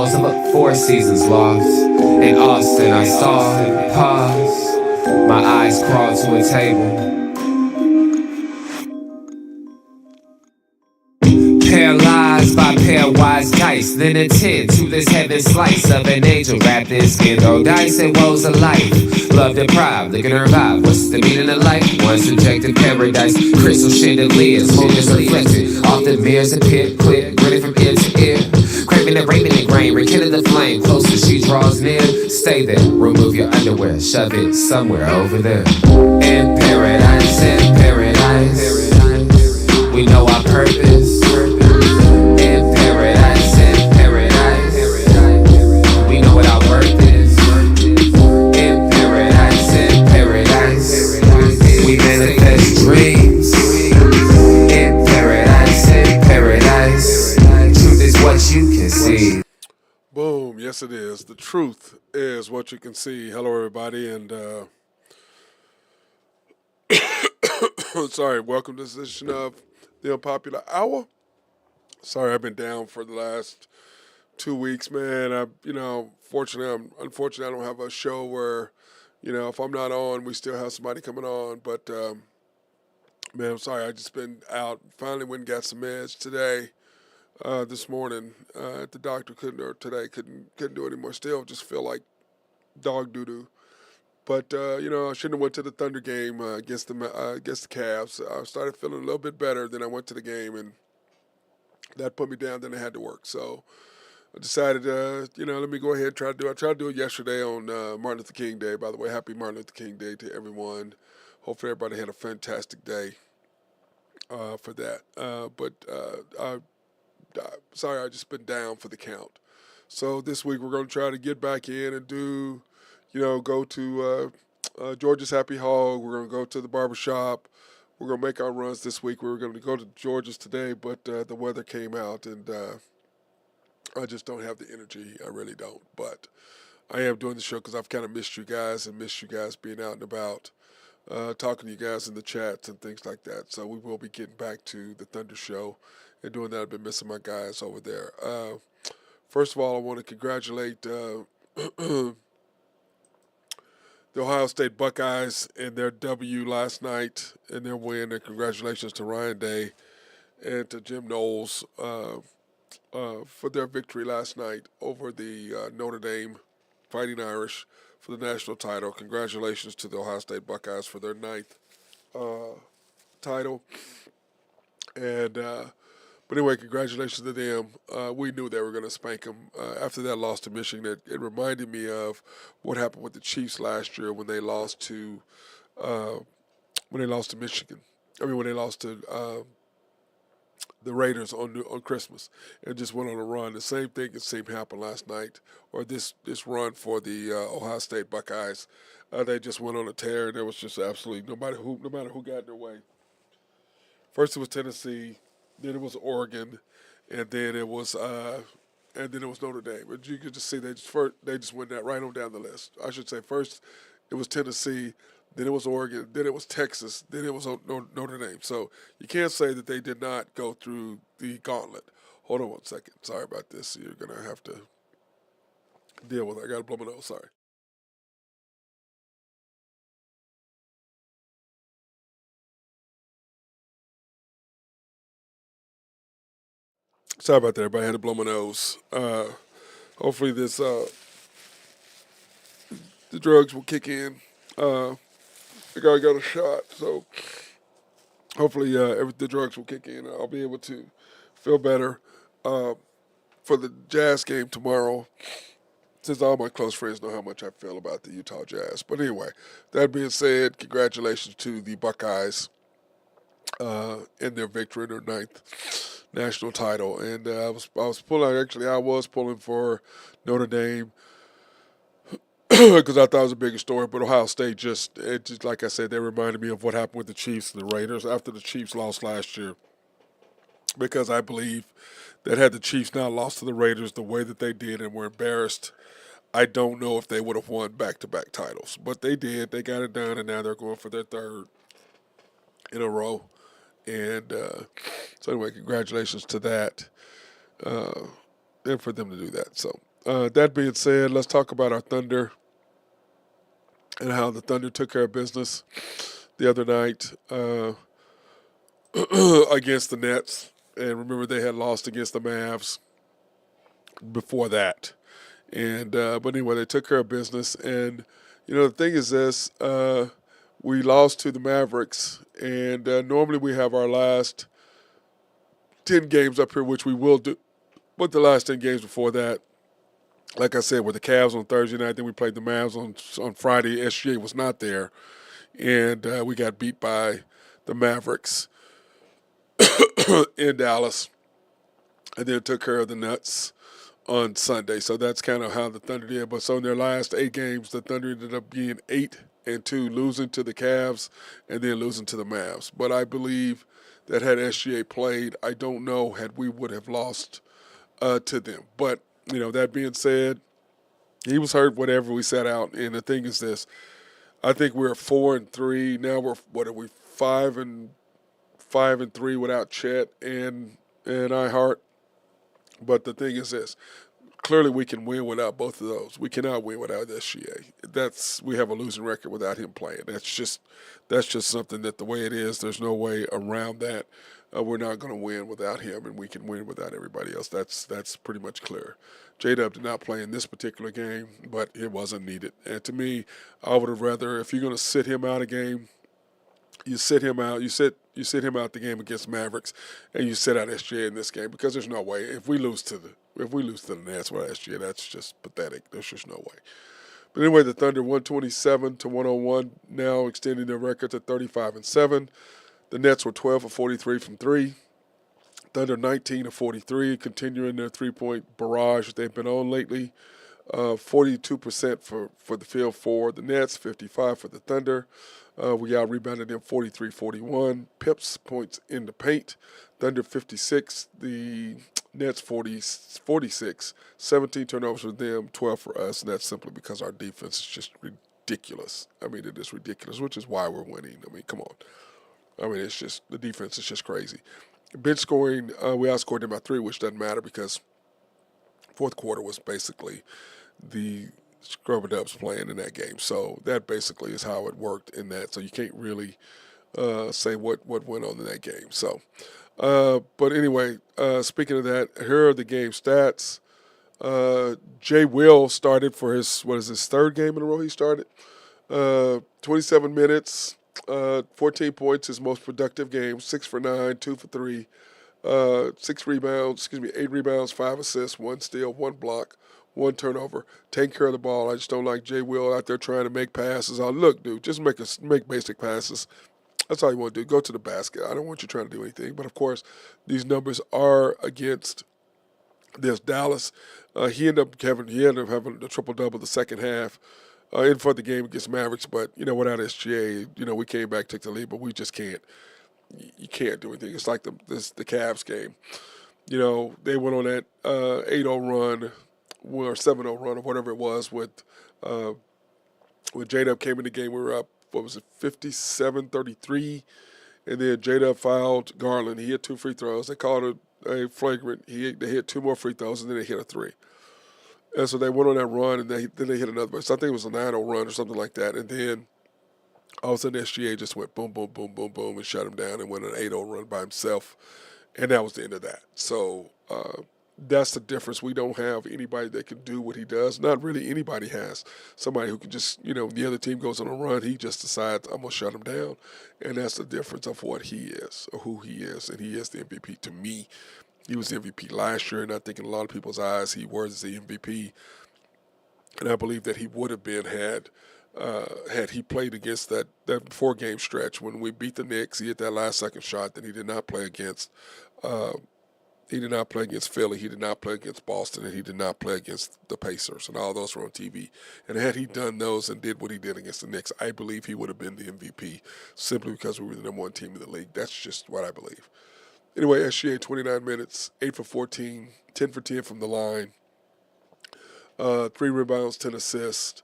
walls of a Four Seasons loft. In Austin, I saw, pause, my eyes crawled to a table. Paralyzed by pairwise dice, then attend to this heaven slice of an angel wrapped in skin. Though dice and woes of life, love deprived, looking to revive. What's the meaning of life? One subjective paradise, crystal chandeliers, moments reflected off the mirrors appear clear, grinning from ear to ear. Craving the raiment and grain, rekindle the flame. Closer she draws near, stay there, remove your underwear, shove it somewhere over there. In paradise, we know our purpose. In paradise, we know what our worth is. In paradise, we manifest dreams. In paradise, truth is what you can see. Boom. Yes, it is. The truth is what you can see. Hello, everybody, and sorry. Welcome to this edition of the Unpopular Hour. Sorry, I've been down for the last 2 weeks, man. Unfortunately, I don't have a show where, if I'm not on, we still have somebody coming on. But man, I'm sorry. I just been out. Finally went and got some meds today. This morning at the doctor couldn't do it anymore. Still just feel like dog doo doo. But I shouldn't have went to the Thunder game against the Cavs. I started feeling a little bit better. Then I went to the game, and that put me down. Then I had to work. So I decided, let me go ahead and try to do it. I tried to do it yesterday on Martin Luther King Day. By the way, happy Martin Luther King Day to everyone. Hopefully everybody had a fantastic day for that. Sorry, I just been down for the count. So this week we're going to try to get back in and do, go to George's Happy Hog. We're going to go to the barbershop. We're going to make our runs this week. We were going to go to George's today, but the weather came out, and I just don't have the energy. I really don't. But I am doing the show because I've kind of missed you guys and missed you guys being out and about, talking to you guys in the chats and things like that. So we will be getting back to the Thunder Show and doing that. I've been missing my guys over there. First of all, I want to congratulate the Ohio State Buckeyes in their W last night and their win. And congratulations to Ryan Day and to Jim Knowles for their victory last night over the Notre Dame Fighting Irish for the national title. Congratulations to the Ohio State Buckeyes for their ninth title. And but anyway, congratulations to them. We knew they were going to spank them. After that loss to Michigan, it reminded me of what happened with the Chiefs last year when they lost to Michigan. When they lost to the Raiders on Christmas and just went on a run. The same thing it seemed to happen last night, or this run for the Ohio State Buckeyes. They just went on a tear, and there was just absolutely no matter who got in their way. First it was Tennessee. Then it was Oregon, and then it was Notre Dame. But you could just see they just went that right on down the list. I should say first it was Tennessee, then it was Oregon, then it was Texas, then it was Notre Dame. So you can't say that they did not go through the gauntlet. Hold on one second. Sorry about this. You're gonna have to deal with it. I gotta blow my nose. Sorry. Sorry about that, everybody. I had to blow my nose. Hopefully the drugs will kick in. I got a shot, so hopefully the drugs will kick in. I'll be able to feel better for the Jazz game tomorrow, since all my close friends know how much I feel about the Utah Jazz. But anyway, that being said, congratulations to the Buckeyes in their victory in their ninth national title. And I was pulling for Notre Dame because I thought it was a bigger story. But Ohio State just like I said, they reminded me of what happened with the Chiefs and the Raiders after the Chiefs lost last year. Because I believe that had the Chiefs not lost to the Raiders the way that they did and were embarrassed, I don't know if they would have won back-to-back titles. But they did. They got it done, and now they're going for their third in a row. And so anyway, congratulations to that and for them to do that. So That being said, let's talk about our Thunder and how the Thunder took care of business the other night against the Nets. And remember, they had lost against the Mavs before that. And but anyway, they took care of business. And the thing is this: we lost to the Mavericks, and normally we have our last 10 games up here, which we will do. But the last 10 games before that, like I said, were the Cavs on Thursday night. Then we played the Mavs on Friday. SGA was not there, and we got beat by the Mavericks in Dallas, and then took care of the Nuts on Sunday. So that's kind of how the Thunder did. But so in their last 8 games, the Thunder ended up being 8-2, losing to the Cavs and then losing to the Mavs. But I believe that had SGA played, I don't know had we would have lost to them. But that being said, he was hurt. Whatever, we sat out. And the thing is this: I think we're 4-3 now. We're what are we 5-3 without Chet and Ihart. But the thing is this: clearly we can win without both of those. We cannot win without SGA. We have a losing record without him playing. That's just something that the way it is. There's no way around that. We're not going to win without him, and we can win without everybody else. That's pretty much clear. J-Dub did not play in this particular game, but it wasn't needed. And to me, I would have rather, if you're going to sit him out a game, you sit him out. You sit him out the game against Mavericks, and you sit out SGA in this game because there's no way if we lose to the Nets with SGA, that's just pathetic. There's just no way. But anyway, the Thunder 127-101, now extending their record to 35-7. The Nets were 12 of 43 from three. Thunder 19 of 43, continuing their 3-point barrage that they've been on lately. 42% for the field for the Nets, 55 for the Thunder. We out-rebounded them 43-41. Pips points in the paint. Thunder 56, the Nets 46. 17 turnovers for them, 12 for us, and that's simply because our defense is just ridiculous. I mean, it is ridiculous, which is why we're winning. I mean, come on. I mean, it's just the defense is just crazy. Bench scoring, we outscored them by 3, which doesn't matter because fourth quarter was basically the Scrubber Dubs playing in that game. So that basically is how it worked in that. So you can't really say what went on in that game. So, but anyway, speaking of that, here are the game stats. Jay Will started for his third game in a row he started. 27 minutes, 14 points, his most productive game, 6 for 9, 2 for 3, 8 rebounds, 5 assists, 1 steal, 1 block, 1 turnover, taking care of the ball. I just don't like Jay Will out there trying to make passes. Look, dude, just make basic passes. That's all you want to do. Go to the basket. I don't want you trying to do anything. But, of course, these numbers are against this Dallas. He ended up having a triple-double the second half in for the game against Mavericks. But, without SGA, we came back, took the lead, but we just can't. You can't do anything. It's like the Cavs game. They went on that 8-0 run or 7-0 run or whatever it was with when J-Dub came in the game. We were up, 57-33, and then J-Dub fouled Garland. He hit 2 free throws. They called it a flagrant. They hit 2 more free throws, and then they hit a 3. And so they went on that run, and then they hit another. So I think it was a 9-0 run or something like that. And then all of a sudden SGA just went boom, boom, boom, boom, boom, and shut him down and went an 8-0 run by himself. And that was the end of that. So that's the difference. We don't have anybody that can do what he does. Not really anybody has. Somebody who can just, the other team goes on a run, he just decides, I'm going to shut him down. And that's the difference of what he is, or who he is. And he is the MVP to me. He was the MVP last year, and I think in a lot of people's eyes he was the MVP. And I believe that he would have been had he played against that 4-game stretch when we beat the Knicks. He hit that last second shot that he did not play against. He did not play against Philly. He did not play against Boston, and he did not play against the Pacers. And all those were on TV. And had he done those and did what he did against the Knicks, I believe he would have been the MVP simply because we were the number 1 team in the league. That's just what I believe. Anyway, SGA 29 minutes, 8 for 14, 10 for 10 from the line, 3 rebounds, 10 assists.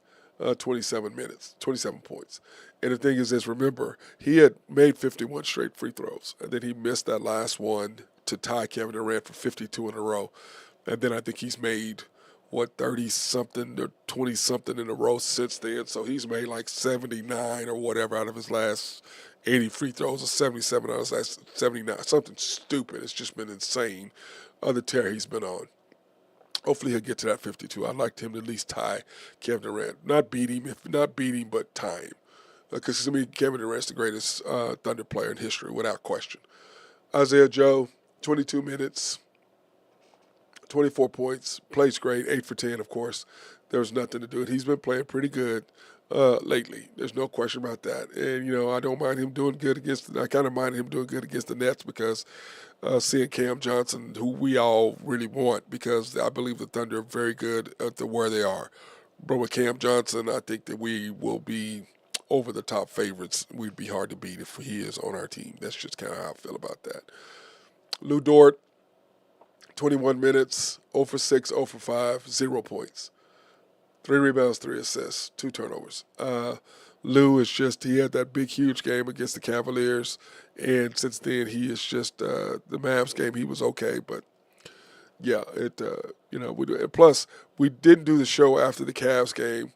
27 minutes, 27 points. And the thing is this, remember, he had made 51 straight free throws, and then he missed that last one to tie Kevin Durant for 52 in a row. And then I think he's made what, 30 something or 20 something in a row since then. So he's made like 79 or whatever out of his last 80 free throws, or 77 out of his last 79. Something stupid. It's just been insane. The tear he's been on. Hopefully he'll get to that 52. I'd like him to at least tie Kevin Durant. Not beat him, if not beat him, but tie him. Because to me, Kevin Durant's the greatest Thunder player in history, without question. Isaiah Joe, 22 minutes, 24 points, plays great, 8 for 10, of course. There's nothing to do it. He's been playing pretty good lately. There's no question about that. And, I don't mind him doing good I kind of mind him doing good against the Nets, because seeing Cam Johnson, who we all really want, because I believe the Thunder are very good at where they are. But with Cam Johnson, I think that we will be over the top favorites. We'd be hard to beat if he is on our team. That's just kind of how I feel about that. Lou Dort, 21 minutes, 0 for 6, 0 for 5, 0 points. 3 rebounds, 3 assists, 2 turnovers. Lou he had that big, huge game against the Cavaliers, and since then he is just, the Mavs game, he was okay, but yeah, plus we didn't do the show after the Cavs game,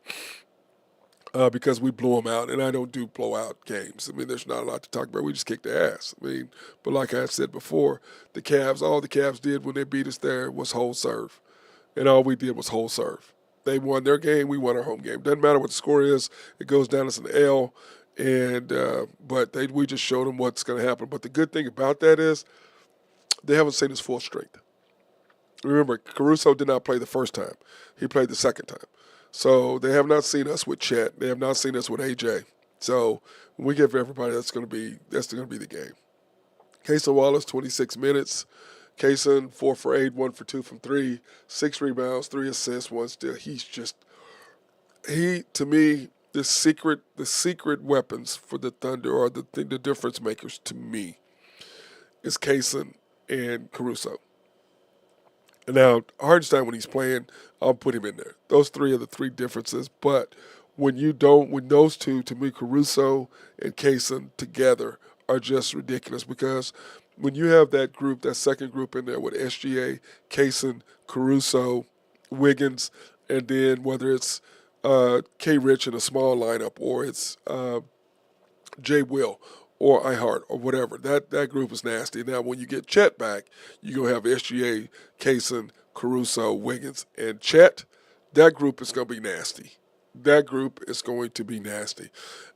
because we blew them out, and I don't do blowout games. I mean, there's not a lot to talk about. We just kicked their ass. I mean, but like I said before, all the Cavs did when they beat us there was hold serve, and all we did was hold serve. They won their game, we won our home game. Doesn't matter what the score is; it goes down as an L. And but we just showed them what's going to happen. But the good thing about that is they haven't seen his full strength. Remember, Caruso did not play the first time; he played the second time. So they have not seen us with Chet. They have not seen us with AJ. So when we give everybody, that's going to be the game. Kaysen Wallace, 26 minutes. Kaysen, 4 for 8, 1 for 2 from 3, 6 rebounds, 3 assists, 1 steal. To me, the secret weapons for the Thunder, or the difference makers to me, is Kaysen and Caruso. And now, Hardenstein, when he's playing, I'll put him in there. Those 3 are the 3 differences. But when those 2, to me, Caruso and Kaysen together are just ridiculous, because when you have that group, that second group in there with SGA, Kaysen, Caruso, Wiggins, and then whether it's K. Rich in a small lineup, or it's Jay Will or iHeart or whatever, that group is nasty. Now, when you get Chet back, you're going to have SGA, Kaysen, Caruso, Wiggins, and Chet. That group is going to be nasty. That group is going to be nasty.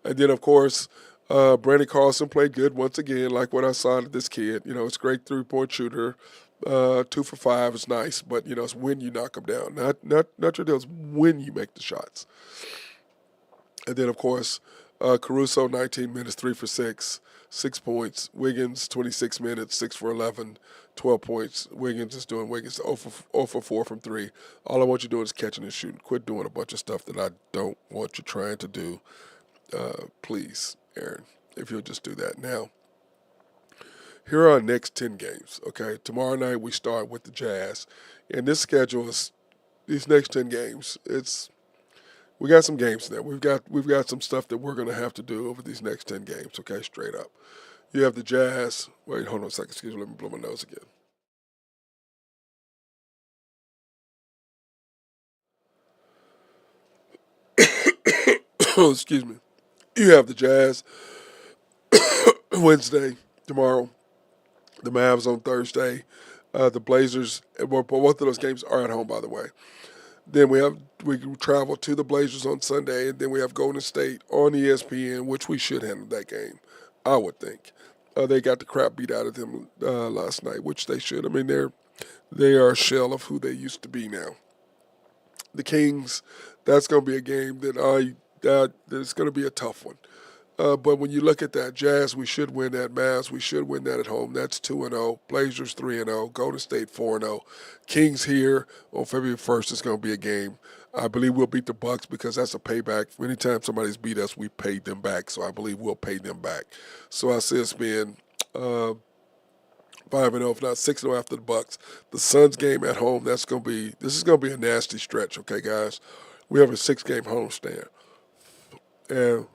And then, of course, Brandon Carlson played good once again, like what I saw in this kid. It's a great 3-point shooter. 2 for 5 is nice, but, it's when you knock them down. Not your deal, it's when you make the shots. And then, of course, Caruso, 19 minutes, 3 for 6, 6 points. Wiggins, 26 minutes, 6 for 11, 12 points. Wiggins is doing Wiggins 0 for 4 from 3. All I want you doing is catching and shooting. Quit doing a bunch of stuff that I don't want you trying to do. Please, Aaron, if you'll just do that. Now, here are our next 10 games, okay? Tomorrow night we start with the Jazz. And this schedule is, these next 10 games, we got some games there. We've got some stuff that we're going to have to do over these next 10 games, okay, straight up. You have the Jazz. Wait, hold on a second. Excuse me. Let me blow my nose again. Excuse me. You have the Jazz Wednesday, tomorrow. The Mavs on Thursday. The Blazers, both of those games are at home, by the way. Then we travel to the Blazers on Sunday, and then we have Golden State on ESPN, which we should handle that game, I would think. They got the crap beat out of them last night, which they should. I mean, they are a shell of who they used to be now. The Kings, that's going to be a game that's going to be a tough one. But when you look at that, Jazz, we should win that. Mavs, we should win that at home. That's 2-0. Blazers 3-0. Golden State 4-0. Kings here on February 1st is going to be a game. I believe we'll beat the Bucks because that's a payback. Anytime somebody's beat us, we paid them back. So I believe we'll pay them back. So I see us being 5-0, if not 6-0 after the Bucks. The Suns game at home, this is going to be a nasty stretch, okay, guys? We have a 6-game homestand. And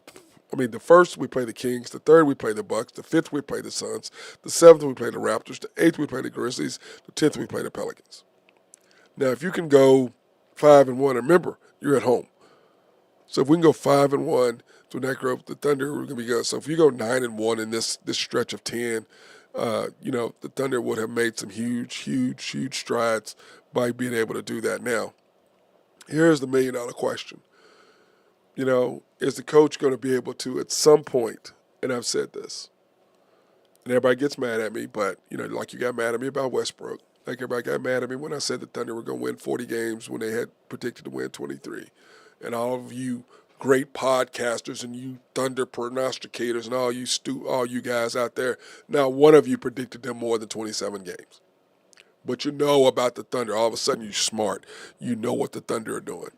the first we play the Kings, the third we play the Bucks, the fifth we play the Suns, the seventh we play the Raptors, the eighth we play the Grizzlies, the 10th we play the Pelicans. Now, if you can go 5-1. Remember, you're at home. So if we can go 5-1 through that group, the Thunder are going to be good. So if you go 9-1 in this stretch of 10, the Thunder would have made some huge strides by being able to do that. Now, here's the $1,000,000 question. Is the coach going to be able to, at some point, and I've said this, and everybody gets mad at me, but, like you got mad at me about Westbrook. Like everybody got mad at me when I said the Thunder were going to win 40 games when they had predicted to win 23. And all of you great podcasters and you Thunder prognosticators and all you guys out there, not one of you predicted them more than 27 games. But you know about the Thunder. All of a sudden you're smart. You know what the Thunder are doing.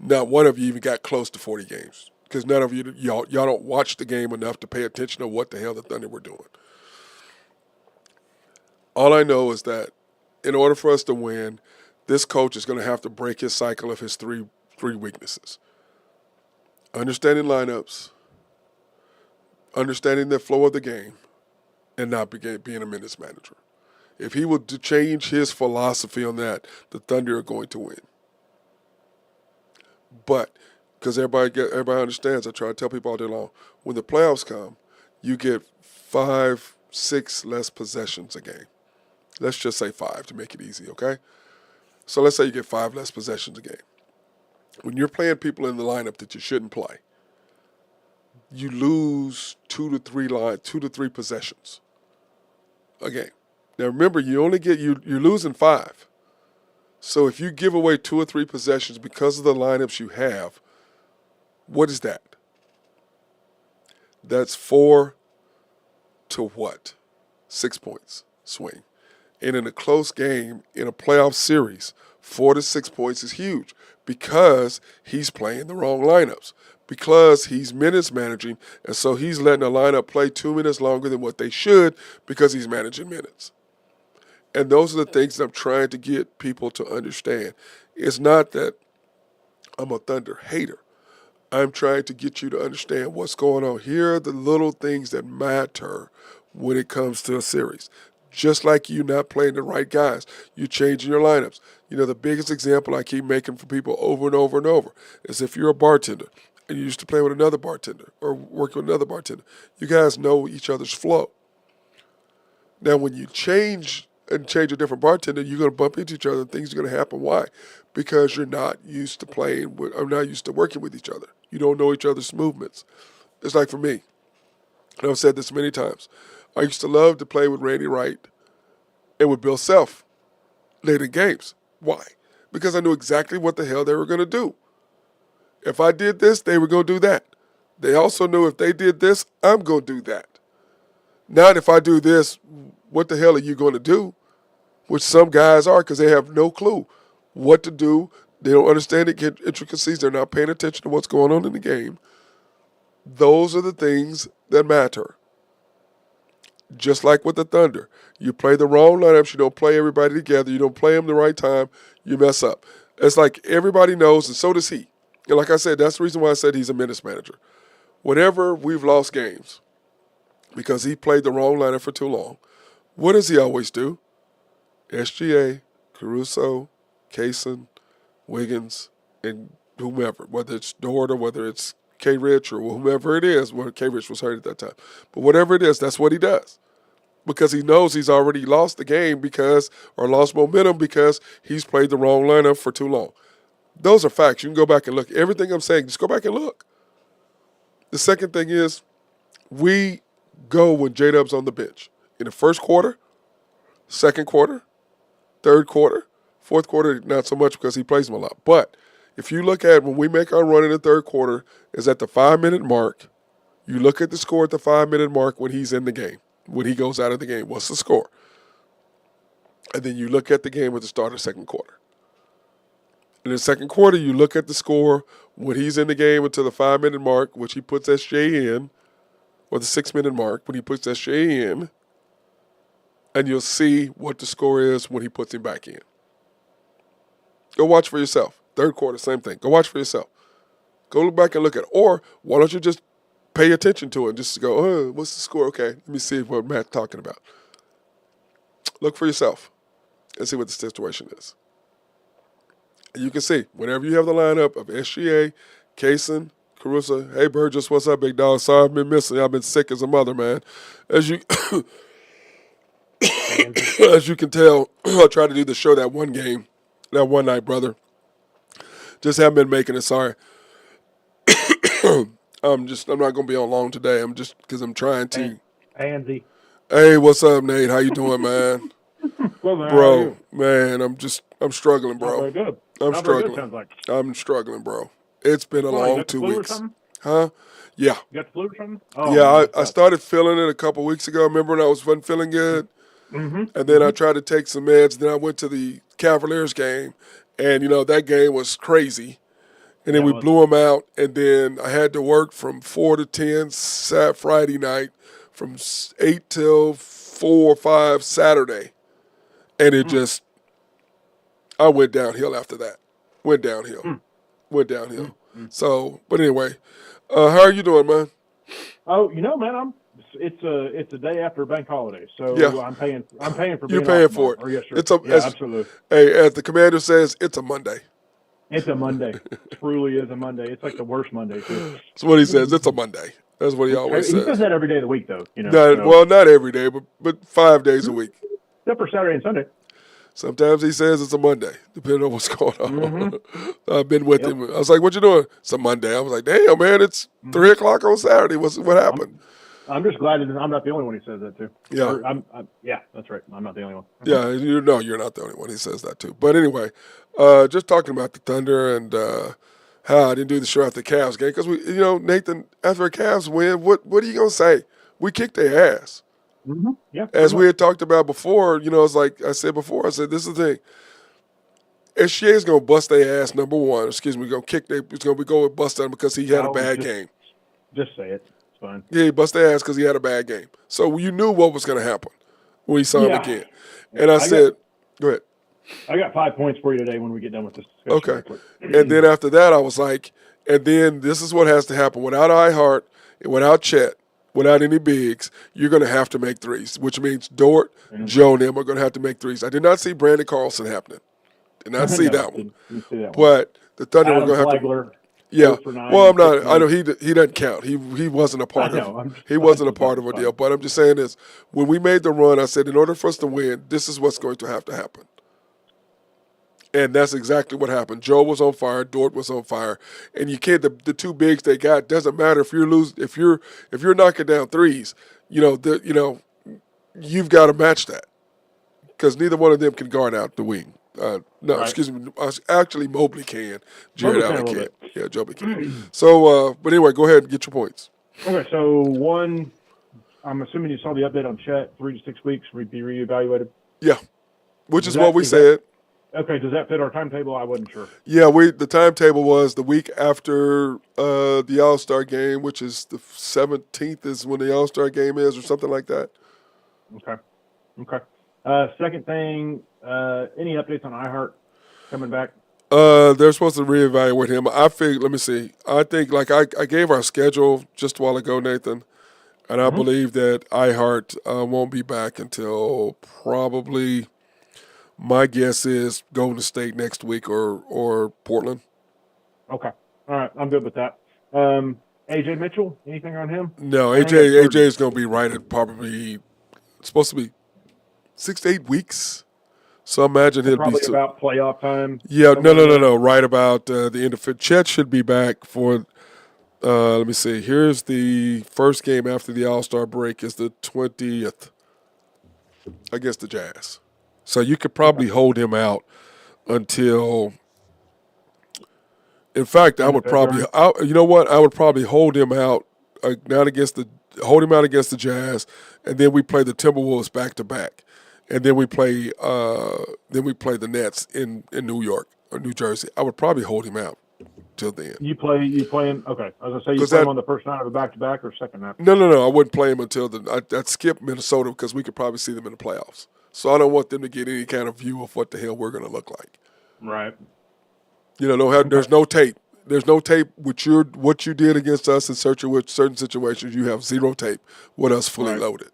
Not one of you even got close to 40 games because none of y'all don't watch the game enough to pay attention to what the hell the Thunder were doing. All I know is that in order for us to win, this coach is going to have to break his cycle of his three weaknesses. Understanding lineups, understanding the flow of the game, and not being a minutes manager. If he would change his philosophy on that, the Thunder are going to win. But because everybody understands, I try to tell people all day long, when the playoffs come, you get 5, 6 less possessions a game. Let's just say 5 to make it easy, okay? So let's say you get 5 less possessions a game. When you're playing people in the lineup that you shouldn't play, you lose 2 to 3 possessions a game. Now remember, you're losing 5. So if you give away 2 or 3 possessions because of the lineups you have, what is that? That's 4 to what? 6 points swing. And in a close game, in a playoff series, 4 to 6 points is huge because he's playing the wrong lineups, because he's minutes managing, and so he's letting a lineup play 2 minutes longer than what they should because he's managing minutes. And those are the things that I'm trying to get people to understand. It's not that I'm a Thunder hater. I'm trying to get you to understand what's going on. Here are the little things that matter when it comes to a series. Just like you not playing the right guys, you're changing your lineups. The biggest example I keep making for people over and over and over is if you're a bartender and you used to play with another bartender or work with another bartender, you guys know each other's flow. Now, when you change a different bartender, you're going to bump into each other and things are going to happen. Why? Because you're not used to playing with, or not used to working with each other. You don't know each other's movements. It's like for me, and I've said this many times, I used to love to play with Randy Wright and with Bill Self late in games. Why? Because I knew exactly what the hell they were going to do. If I did this, they were going to do that. They also knew if they did this, I'm going to do that. Not if I do this, what the hell are you going to do? Which some guys are because they have no clue what to do. They don't understand the intricacies. They're not paying attention to what's going on in the game. Those are the things that matter. Just like with the Thunder. You play the wrong lineups. You don't play everybody together. You don't play them the right time. You mess up. It's like everybody knows, and so does he. And like I said, that's the reason why I said he's a minutes manager. Whenever we've lost games because he played the wrong lineup for too long, what does he always do? SGA, Caruso, Kaysen, Wiggins, and whomever, whether it's Dort or whether it's K-Rich or whomever it is. Well, K-Rich was hurt at that time. But whatever it is, that's what he does. Because he knows he's already lost the game or lost momentum because he's played the wrong lineup for too long. Those are facts. You can go back and look. Everything I'm saying, just go back and look. The second thing is we go when J-Dub's on the bench. In the first quarter, second quarter, third quarter, fourth quarter, not so much because he plays them a lot. But if you look at when we make our run in the third quarter, is at the 5-minute mark. You look at the score at the 5-minute mark when he's in the game, when he goes out of the game. What's the score? And then you look at the game at the start of the second quarter. In the second quarter, you look at the score when he's in the game until the 5-minute mark, which he puts SJ in, or the 6-minute mark when he puts SJ in, and you'll see what the score is when he puts him back in. Go watch for yourself. Third quarter, same thing. Go watch for yourself. Go look back and look at it. Or why don't you just pay attention to it and just go, oh, what's the score? Okay, let me see what Matt's talking about. Look for yourself and see what the situation is. You can see whenever you have the lineup of SGA, Kaysen, Caruso, hey Burgess, what's up, big dog? Sorry I've been missing. I've been sick as a mother, man. As you Andy. as you can tell, I tried to do the show that one game, that one night, brother. Just haven't been making it. Sorry. I'm not gonna be on long today. I'm just because I'm trying to. Andy. Hey, what's up, Nate? How you doing, man? Well, man, how are Bro, you? man, I'm struggling, Not bro. very good. I'm Not very good, struggling. sounds like. I'm struggling, bro. It's been a Why, you long got the 2 flu or weeks. something? Huh? Yeah. You got the flu or something? Oh, Yeah, man, that I sucks. started feeling it a couple weeks ago. Remember when I wasn't feeling good? Mm-hmm. And then I tried to take some meds. Then I went to the Cavaliers game. And, that game was crazy. And then Yeah, we well, blew them out. And then I had to work from 4 to 10 Friday night, from 8 till 4 or 5 Saturday. And it just, I went downhill after that. Went downhill. Went downhill. So, but anyway, how are you doing, man? oh, man, it's a day after bank holiday, Yeah, so I'm paying for you're being off paying for tomorrow. it. Or yes, sir. It's a Yeah, absolutely. as the commander says, it's a Monday. It's a Monday. Truly is a Monday. It's like the worst Monday too. That's what he says. It's a Monday. That's what he always He says says. that every day of the week, though. Not, So well, not every day, but 5 days a week. except for Saturday and Sunday. Sometimes he says it's a Monday, depending on what's going on. I've been with Yep. him. I was like, "What you doing?" It's a Monday. I was like, "Damn, man, it's 3 o'clock on Saturday. What happened?" I'm just glad that I'm not the only one who says that too. Yeah. Or yeah, that's right. I'm not the only one. Yeah, you're not the only one. He says that too. But anyway, just talking about the Thunder and how I didn't do the show after the Cavs game because Nathan, after a Cavs win, what are you gonna say? We kicked their ass. Yeah. As we had talked about before, it's like I said before. I said this is the thing. SGA is gonna bust their ass. Number one, excuse me, gonna kick their. It's gonna be go bust them because he had a bad game. Just say it. It's fine. Yeah, he bust their ass because he had a bad game. So you knew what was gonna happen when you saw him Yeah. again. And I said, go ahead. I got 5 points for you today when we get done with this discussion. Okay. And then after that, I was like, and then this is what has to happen. Without iHeart, without Chet, without any bigs, you're going to have to make threes, which means Dort, Joe, and them are going to have to make threes. I did not see Brandon Carlson happening. Did not see that one. Didn't see that one. But the Thunder were Adam going to have Flagler, to. Yeah. 4 for 9, Well, I'm not. 15. I know he doesn't count. He wasn't a part I know, of. I'm just- He wasn't a I'm part of a fine. deal. But I'm just saying this: when we made the run, I said in order for us to win, this is what's going to happen. And that's exactly what happened. Joe was on fire. Dort was on fire. And you can't. The two bigs they got doesn't matter if if you're knocking down threes. You've got to match that because neither one of them can guard out the wing. No, Right. excuse me. Actually, Mobley can. Jared Mobley can a Allen little can. bit. Yeah, Mobley can. So, but anyway, go ahead and get your points. Okay, so one, I'm assuming you saw the update on Chet, 3 to 6 weeks, be reevaluated. Yeah, which is Does what that- we is said. Okay, does that fit our timetable? I wasn't sure. Yeah, the timetable was the week after the All-Star game, which is the 17th is when the All-Star game is or something like that. Okay. Second thing, any updates on iHeart coming back? They're supposed to reevaluate him. Let me see. I think like I gave our schedule just a while ago, Nathan, and I believe that iHeart won't be back until probably, my guess is Golden State next week or Portland. Okay. All right, I'm good with that. AJ Mitchell, anything on him? No, I think that's AJ is going to be right at probably, it's supposed to be 6 to 8 weeks. So I imagine he'll Probably be about playoff time. Yeah, somewhere in there. no. Right about the end of it. Chet should be back for. Let me see. Here's the first game after the All-Star break is the 20th against the Jazz. So you could probably hold him out until. In fact, I would probably. You know what? I would probably hold him out hold him out against the Jazz, and then we play the Timberwolves back to back, and then we play the Nets in New York or New Jersey. I would probably hold him out till then. You play him. Okay, I was gonna say you 'Cause play him that- on the first night of a back-to-back or second night. No. I wouldn't play him until I'd skip Minnesota because we could probably see them in the playoffs. So I don't want them to get any kind of view of what the hell we're going to look like. Right. There's no tape. There's no tape with what you did against us in certain situations. You have zero tape with us fully Right. loaded.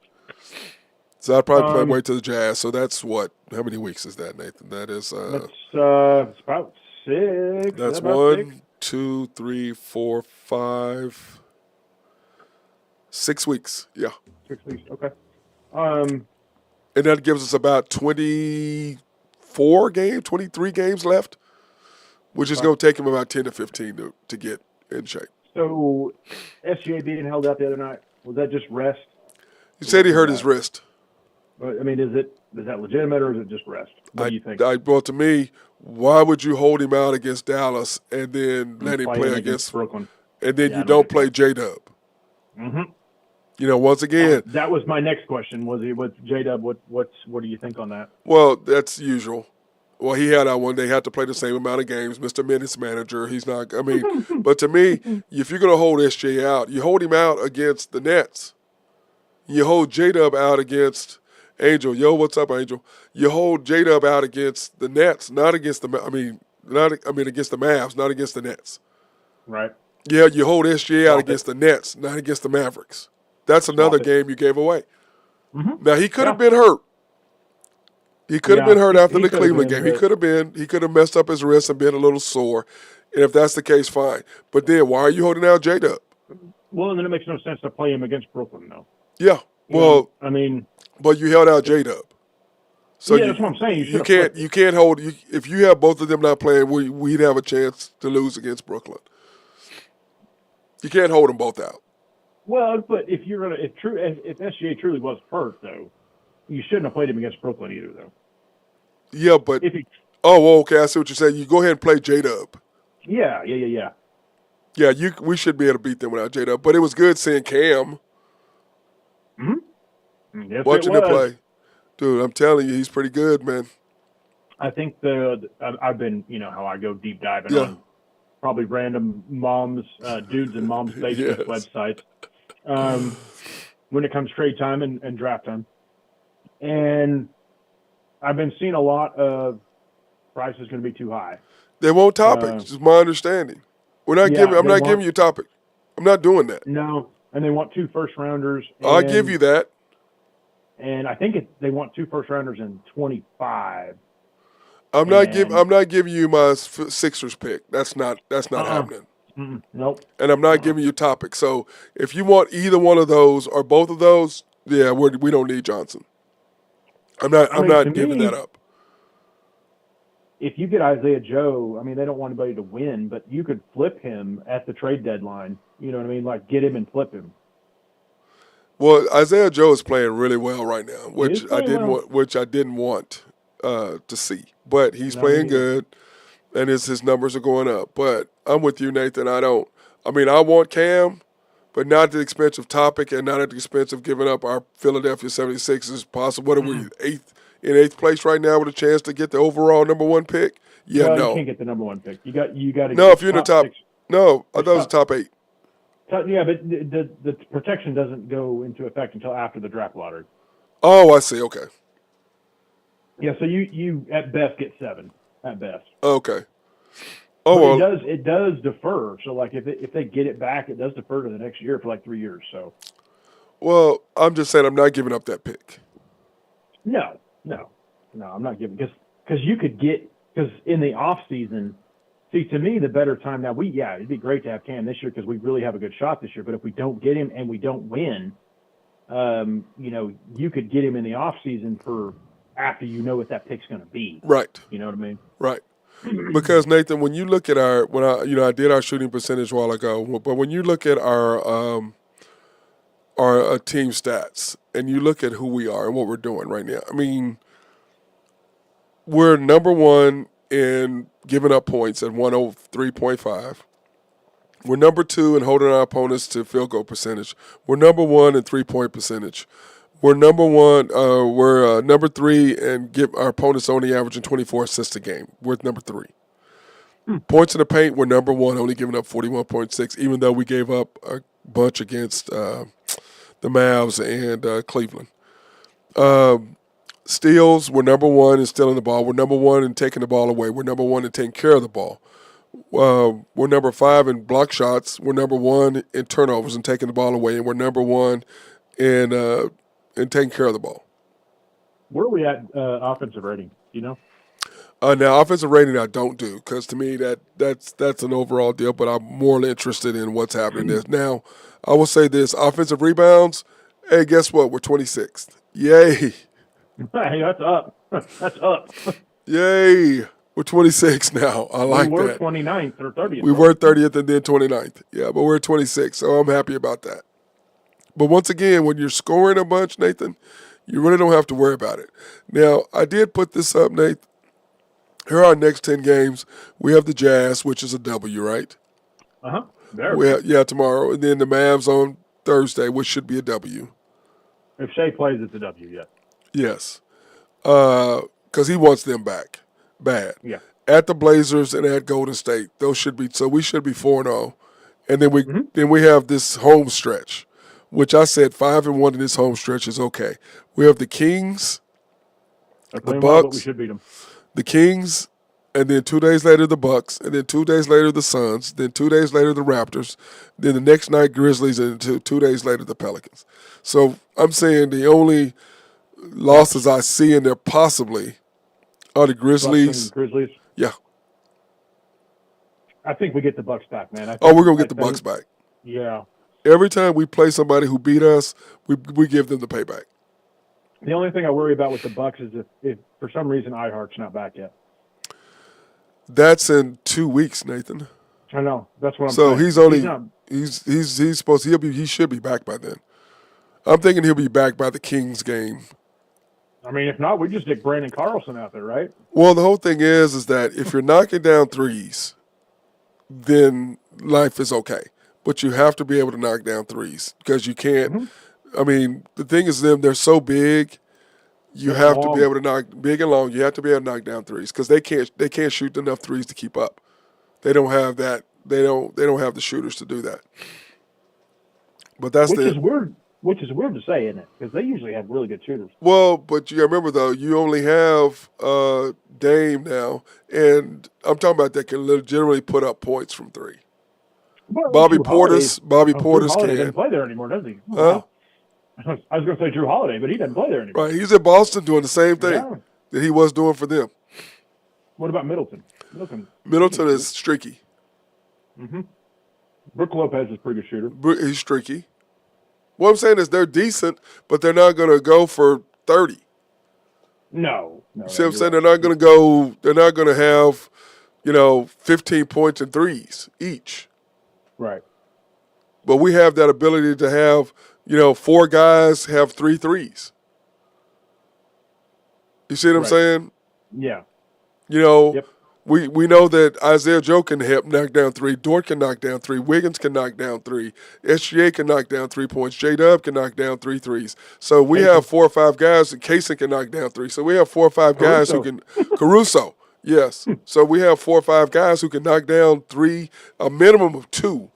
So I'd probably play way to the Jazz. So that's what? How many weeks is that, Nathan? That is It's about 6. That's About 6? 1, 2, 3, 4, 5, 6 weeks. Yeah. 6 weeks. Okay. Um, And that gives us about 23 games left, which is okay. going to take him about 10 to 15 to get in shape. So SGA being held out the other night, was that just rest? He Or said what he was hurt his that? wrist. I mean, is that legitimate or is it just rest? What do you think? Well, to me, why would you hold him out against Dallas and then And let him play play him against against, Brooklyn. and then Yeah, you I don't don't get play that. J-Dub? Mm-hmm. Once again, That was my next question. Was he with J-Dub? What do you think on that? well, that's usual. Well, he had one. They had to play the same amount of games. Mr. Minutes manager. He's not. I mean, but to me, if you're going to hold SJ out, you hold him out against the Nets. You hold J-Dub out against Angel. Yo, what's up, Angel? You hold J-Dub out against the Nets, not against the. Against the Mavs, not against the Nets. Right. Yeah, you hold SJ out Swap it. against the Nets, not against the Mavericks. That's another Swap it. game you gave away. Mm-hmm. Now he could have Yeah. been hurt. He could have Yeah. been hurt after He the could have Cleveland been, game. He but could have messed up his wrist and been a little sore. And if that's the case, fine. But then why are you holding out J-Dub? well, and then it makes no sense to play him against Brooklyn, though. Yeah. You know, Well, I mean, but you held out J-Dub. So yeah, that's what I'm saying. You should have flipped it. you can't hold if you have both of them not playing, we'd have a chance to lose against Brooklyn. You can't hold them both out. Well, but if SGA truly was hurt, though, you shouldn't have played him against Brooklyn either, though. Yeah, but If he, okay, I see what you're saying. You go ahead and play J-Dub. yeah. Yeah, we should be able to beat them without J-Dub. But it was good seeing Cam, Yes, watching it him was. play. Dude, I'm telling you, he's pretty good, man. I think I've been, how I go deep diving Yeah. on probably random dudes and moms' basement Yes. websites when it comes trade time and draft time. And I've been seeing a lot of price is going to be too high. They won't topics. Is my understanding. I'm not giving you a topic. I'm not doing that. No, and they want 2 first-rounders. I'll give you that. And I think they want 2 first-rounders in 25. I'm not giving you my Sixers pick. That's not happening. Nope. And I'm not giving you topics. So if you want either one of those or both of those, yeah, we don't need Johnson. I'm not giving that up. If you get Isaiah Joe, I mean, they don't want anybody to win, but you could flip him at the trade deadline. You know what I mean? Like, get him and flip him. Well, Isaiah Joe is playing really well right now, which I didn't want to see. But he's playing good, and his numbers are going up. But I'm with you, Nathan. I want Cam, but not at the expense of Topic and not at the expense of giving up our Philadelphia 76ers possible. What are we, eighth place right now with a chance to get the overall number 1 pick? Yeah, well, no. You can't get the number 1 pick. You got to. No, if you're in the top. 6. No, I thought it was the top 8. Yeah, but the protection doesn't go into effect until after the draft lottery. Oh, I see. Okay. Yeah, so you at best get 7 at best. Okay. Oh, but it does defer. So like if they get it back, it does defer to the next year for like 3 years. So. Well, I'm just saying I'm not giving up that pick. No, I'm not giving because you could get in the off season. See, to me, the better time now. It'd be great to have Cam this year because we really have a good shot this year. But if we don't get him and we don't win, you could get him in the off season for after you know what that pick's going to be. Right. You know what I mean? Right. Because Nathan, when you look at I did our shooting percentage a while ago, but when you look at our team stats and you look at who we are and what we're doing right now, I mean, we're number 1 in giving up points at 103.5. We're number 2 in holding our opponents to field goal percentage. We're number 1 in 3-point percentage. We're number 1. We're number 3 and give our opponents only averaging 24 assists a game. We're number 3. Points in the paint, we're number 1, only giving up 41.6, even though we gave up a bunch against the Mavs and Cleveland. Steals, we're number 1 in stealing the ball. We're number 1 in taking the ball away. We're number 1 in taking care of the ball. We're number 5 in block shots. We're number 1 in turnovers and taking the ball away. And we're number 1 in taking care of the ball. Where are we at offensive rating? Do you know? Now, offensive rating I don't do because to me that's an overall deal, but I'm more interested in what's happening there. Now, I will say this: offensive rebounds. Hey, guess what? We're 26th. Yay! Hey, that's up. That's up. Yay! We're 26 now. I like we were that. 29th or 30th. We were 30th and then 29th. Yeah, but we're 26, so I'm happy about that. But once again, when you're scoring a bunch, Nathan, you really don't have to worry about it. Now, I did put this up, Nathan. Here are our next 10 games. We have the Jazz, which is a W, right? There. Tomorrow. And then the Mavs on Thursday, which should be a W. If Shea plays, it's a W. Yeah. Yes. Because he wants them back. Bad. Yeah. At the Blazers and at Golden State. Those should be, so we should be 4-0. And then we have this home stretch, which I said 5-1 in this home stretch is okay. We have the Kings, the Well, but we Bucks, should beat them. the Kings, and then 2 days later the Bucks, and then 2 days later the Suns, then 2 days later the Raptors, then the next night Grizzlies, and 2 days later the Pelicans. So I'm saying the only losses I see in there possibly are the Grizzlies. Grizzlies. Yeah. I think we get the Bucks back, man. We're going to get the Bucks back. Yeah. Every time we play somebody who beat us, we give them the payback. The only thing I worry about with the Bucks is if for some reason Ihart's not back yet. That's in 2 weeks, Nathan. I know. That's what I'm So saying. he's supposed he should be back by then. I'm thinking he'll be back by the Kings game. I mean, if not, we just stick Brandon Carlson out there, right? Well, the whole thing is that if you're knocking down threes, then life is okay. But you have to be able to knock down threes because you can't. Mm-hmm. I mean, the thing is, they're so big. You have to be able to knock big and long. You have to be able to knock down threes because they can't shoot enough threes to keep up. They don't have that. They don't have the shooters to do that. But which is weird. Which is weird to say, isn't it? Because they usually have really good shooters. Well, but you remember though, you only have Dame now, and I'm talking about that can legitimately put up points from three. Well, Bobby Portis Drew can. Doesn't play there anymore, does he? Huh? I was going to say Drew Holiday, but he doesn't play there anymore. Right, he's in Boston doing the same thing Yeah. that he was doing for them. What about Middleton? Middleton is streaky. Mm-hmm. Brook Lopez is a pretty good shooter. He's streaky. What I'm saying is they're decent, but they're not going to go for 30. No. See what I'm saying? They're not going to go. They're not going to have, 15 points and threes each. Right. But we have that ability to have, 4 guys have 3 threes. You see what I'm saying? Yeah. Yep. We know that Isaiah Joe can help knock down 3. Dort can knock down 3. Wiggins can knock down 3. SGA can knock down 3 points. J-Dub can knock down 3 threes. So we have 4 or 5 guys, and Kaysen can knock down 3. So we have 4 or 5 guys who can – Caruso, yes. So we have 4 or 5 guys who can knock down 3, a minimum of 2,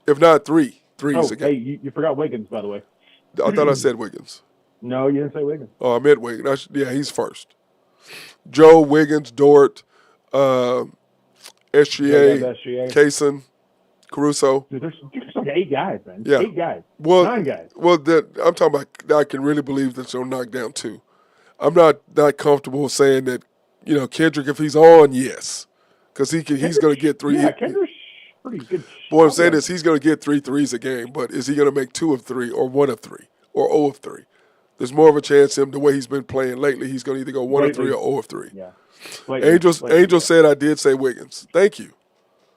if not 3 threes. Hey, you forgot Wiggins, by the way. I thought I said Wiggins. No, you didn't say Wiggins. Oh, I meant Wiggins. He's first. Joe, Wiggins, Dort, SGA, Kaysen, Caruso. Dude, there's like 8 guys, man. Yeah. 8 guys. Well, 9 guys. Well, I'm talking about I can really believe that they'll knock down 2. I'm not comfortable saying that, Kendrick, if he's on, yes. Because he's going to get 3. Yeah, Kendrick's pretty good. What I'm saying is he's going to get 3 threes a game, but is he going to make 2 of 3 or 1 of 3 or 0 of 3? There's more of a chance the way he's been playing lately, he's going to either go 1 of 3 or 0 of 3. Yeah. Angel said I did say Wiggins. Thank you.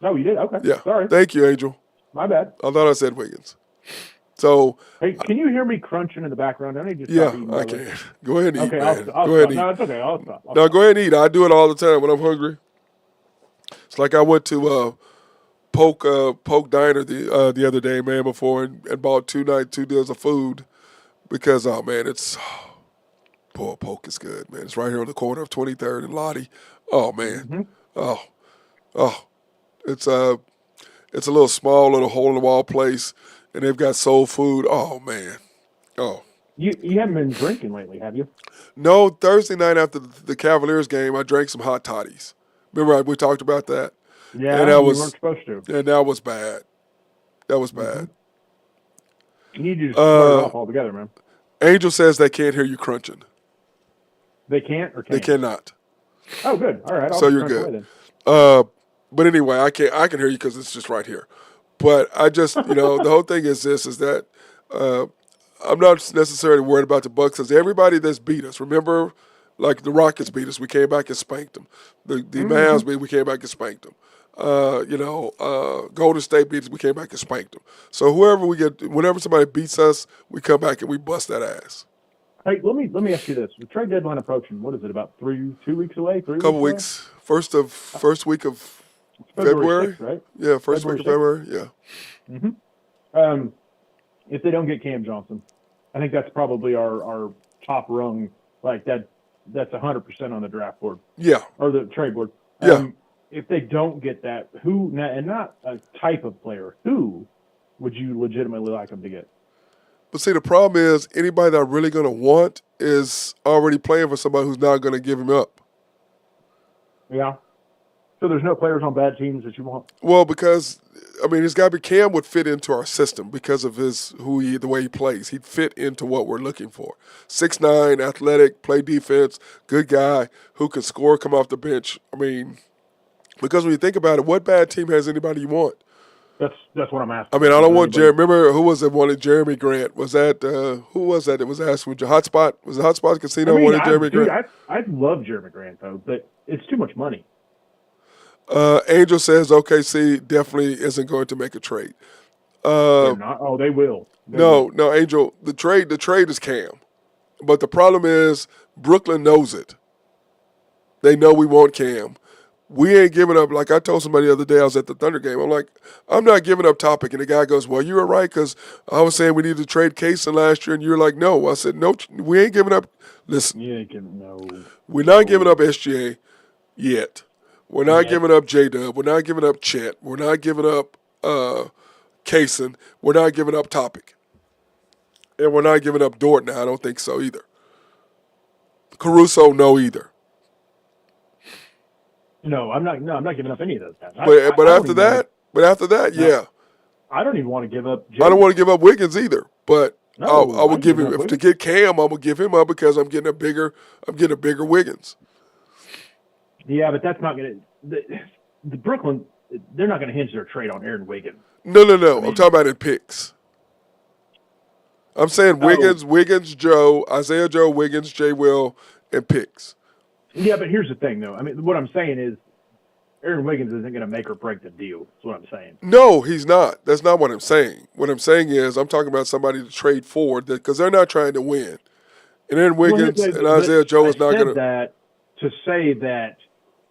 No, you did? Okay. Yeah. Sorry. Thank you, Angel. My bad. I thought I said Wiggins. So. Hey, can you hear me crunching in the background? I need to I can. Go ahead and eat, okay, man. I'll go ahead and eat. No, it's okay. I'll stop. No, go ahead and eat. I do it all the time when I'm hungry. It's like I went to Polk Diner the other day, man, before and bought 2 deals of food because, oh, man, Polk is good, man. It's right here on the corner of 23rd and Lottie. Oh, man. Mm-hmm. It's a little small, little hole-in-the-wall place, and they've got soul food. Oh, man. Oh. You haven't been drinking lately, have you? No, Thursday night after the Cavaliers game, I drank some hot toddies. Remember we talked about that? Yeah, and you weren't supposed to. And that was bad. That was bad. You need to just turn it off altogether, man. Angel says they can't hear you crunching. They can't or can't? They cannot. Oh, good. All right. I'll So just you're crank away good. then. But anyway, I can hear you because it's just right here. But I just, the whole thing is this: is that uh, I'm not necessarily worried about the Bucks because everybody that's beat us. Remember, like the Rockets beat us, we came back and spanked them. The Mm-hmm. Mavs beat, we came back and spanked them. Golden State beat us, we came back and spanked them. So whenever somebody beats us, we come back and we bust that ass. Hey, let me ask you this: the trade deadline approaching. What is it? About 2 weeks away? 3 weeks Couple away? weeks, first week of It's February February. 6th, right? Yeah, first week February of 6th. February. Yeah. If they don't get Cam Johnson, I think that's probably our top rung. Like that's 100% on the draft board Yeah. or the trade board. Yeah. If they don't get that, and not a type of player, who would you legitimately like them to get? But see, the problem is anybody that I'm really going to want is already playing for somebody who's not going to give him up. Yeah. So there's no players on bad teams that you want. Well, because it's got to be Cam would fit into our system because of the way he plays. He'd fit into what we're looking for. 6'9", athletic, play defense, good guy who can score, come off the bench. Because when you think about it, what bad team has anybody you want? That's what I'm asking. I don't want Anybody. Jeremy. Remember who was it wanted Jeremy Grant? Was that who was that? It was asking Hotspot. Was it Hotspot Casino wanted Jeremy Grant? I love Jeremy Grant though, but it's too much money. Angel says OKC definitely isn't going to make a trade. They're not. Oh, they will. No, Angel. The trade is Cam, but the problem is Brooklyn knows it. They know we want Cam. We ain't giving up. Like I told somebody the other day, I was at the Thunder game. I'm like, I'm not giving up Topic. And the guy goes, well, you were right because I was saying we needed to trade Kaysen last year. And you're like, no. I said, no, we ain't giving up. Listen, we're not giving up SGA yet. We're not giving up J-Dub. We're not giving up Chet. We're not giving up Kaysen. We're not giving up Topic. And we're not giving up Dort now. I don't think so either. Caruso, no either. No, I'm not. No, I'm not giving up any of those guys. But after that, yeah. I don't even want to give up. I don't want to give up Wiggins either. But I will give him Wiggins. to get Cam. I'm gonna give him up because I'm getting a bigger Wiggins. Yeah, but that's not going to. The Brooklyn, they're not going to hinge their trade on Aaron Wiggins. No. I'm talking about in picks. I'm saying Wiggins, Joe, Isaiah Joe, Wiggins, J. Will, and picks. Yeah, but here's the thing, though. What I'm saying is Aaron Wiggins isn't going to make or break the deal. That's what I'm saying. No, he's not. That's not what I'm saying. What I'm saying is I'm talking about somebody to trade for because they're not trying to win. And Aaron Wiggins and Isaiah Joe is not going to. That to say that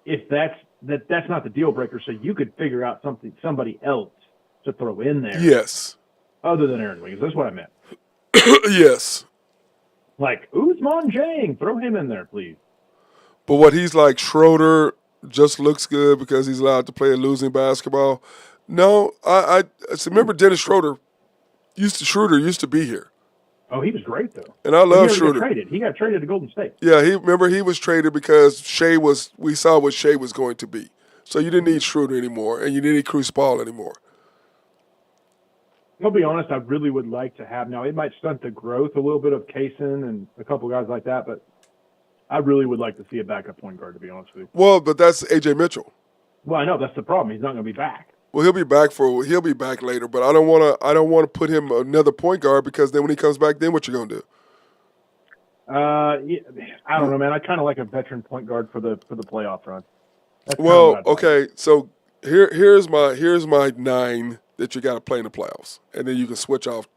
if that's not the deal breaker, so you could figure out somebody else to throw in there. Yes. Other than Aaron Wiggins. That's what I meant. Yes. Like Ousmane Dieng, throw him in there, please. But what he's like, Schroeder just looks good because he's allowed to play a losing basketball. No, I remember Dennis Schroeder used to be here. Oh, he was great though. And I love Schroeder. He got traded to Golden State. Yeah, he was traded because we saw what Shea was going to be. So you didn't need Schroeder anymore, and you didn't need Chris Paul anymore. I'll be honest, I really would like to have now. It might stunt the growth a little bit of Kaysen and a couple guys like that, but I really would like to see a backup point guard, to be honest with you. Well, but that's AJ Mitchell. Well, I know that's the problem. He's not going to be back. Well, he'll be back later, but I don't want to put him another point guard because then when he comes back, then what you gonna do? Yeah, I don't know, man. I kind of like a veteran point guard for the playoff run. Well, okay, so here's my 9 that you got to play in the playoffs, and then you can switch off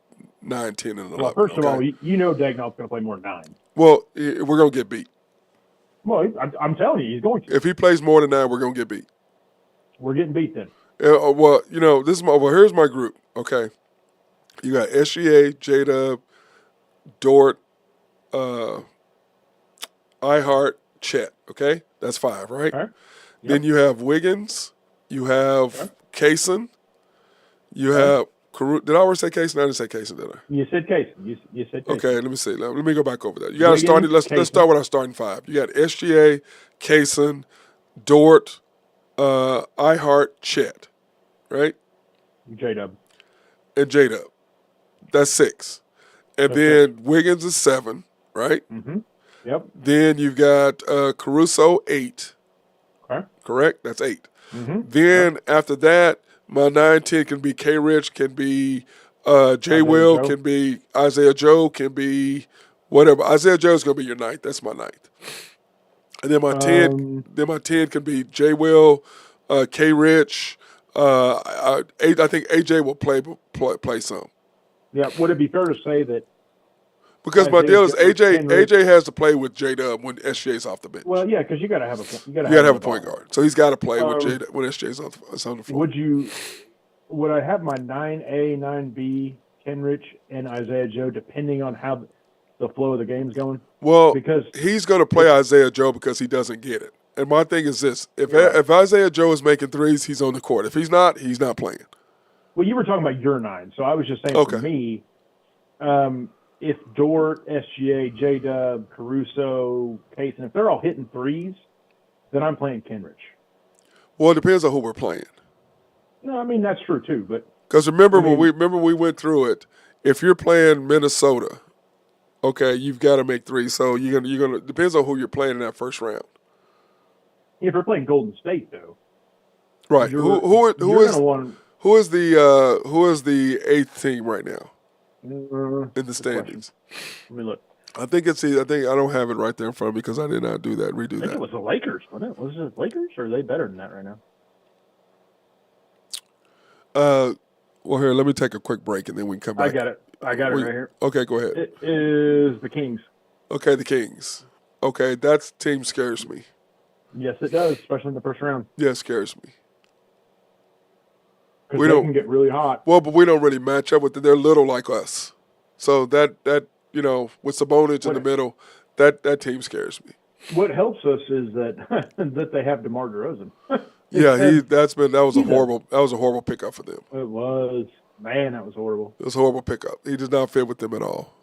9, 10, and 11. Well, first of all, you know Dagnall's going to play more than 9. Well, we're gonna get beat. Well, I'm telling you, he's going to. If he plays more than 9, we're gonna get beat. We're getting beat then. Well, here's my group. Okay, you got SGA, J-Dub, Dort, iHeart, Chet. Okay, that's 5, right? All right. Yep. Then you have Wiggins, you have Kaysen, you have did I already say Kaysen? I didn't say Kaysen, did I? You said Kaysen. You said Kaysen. Okay, let me see. Let me go back over that. You got to start. Let's start with our starting 5. You got SGA, Kaysen, Dort, iHeart, Chet, right? J-Dub. And J-Dub. That's 6. And then Wiggins is 7, right? Mm-hmm. Yep. Then you've got Caruso 8. Okay. Correct? That's 8. Mm-hmm. Then after that, my 9-10 can be K Rich, can be J Isaiah Will, Joe. can be Isaiah Joe, can be whatever. Isaiah Joe's gonna be your ninth. That's my ninth. And then my 10 can be J Will, K Rich, 8. I think AJ will play some. Yeah. Would it be fair to say that Because my Isaiah deal is Joe, Kenrich? AJ has to play with J Dub when SJ's off the bench. Well, yeah, because you got to have a you got to You got to have have him a at point all. guard, so he's got to play with Um, when SJ's on the floor. Would I have my 9A, 9B, Kenrich, and Isaiah Joe depending on how the flow of the game's going? Well, Because he's going to play Isaiah Joe because he doesn't get it. And my thing is this: You're right. if Isaiah Joe is making threes, he's on the court. If he's not playing. Well, you were talking about your 9, so I was just saying Okay. for me, if Dort, SGA, J-Dub, Caruso, Payson, if they're all hitting threes, then I'm playing Kenrich. Well, it depends on who we're playing. No, I mean that's true too, but Because remember I mean- when we went through it, if you're playing Minnesota, okay, you've got to make threes. So you're gonna depends on who you're playing in that first round. if you're playing Golden State though, Right. you're Who is gonna want who is the 8th team right now in the good standings? Let me look. I think I don't have it right there in front of me because I did not redo I think that. it was the Lakers, wasn't it? Was it the Lakers, or are they better than that right now? Well, here, let me take a quick break and then we can come back. I got it right here. Okay, go ahead. It is the Kings. Okay, the Kings. Okay, that team scares me. Yes, it does, especially in the first round. Yeah, it scares me. Because We they don't- can get really hot. Well, but we don't really match up with them. They're little like us. So that with Sabonis in the middle, that team scares me. What helps us is that that they have DeMar DeRozan. Yeah, that was a he's horrible pickup for them. It was. Man, that was horrible. It was a horrible pickup. He does not fit with them at all.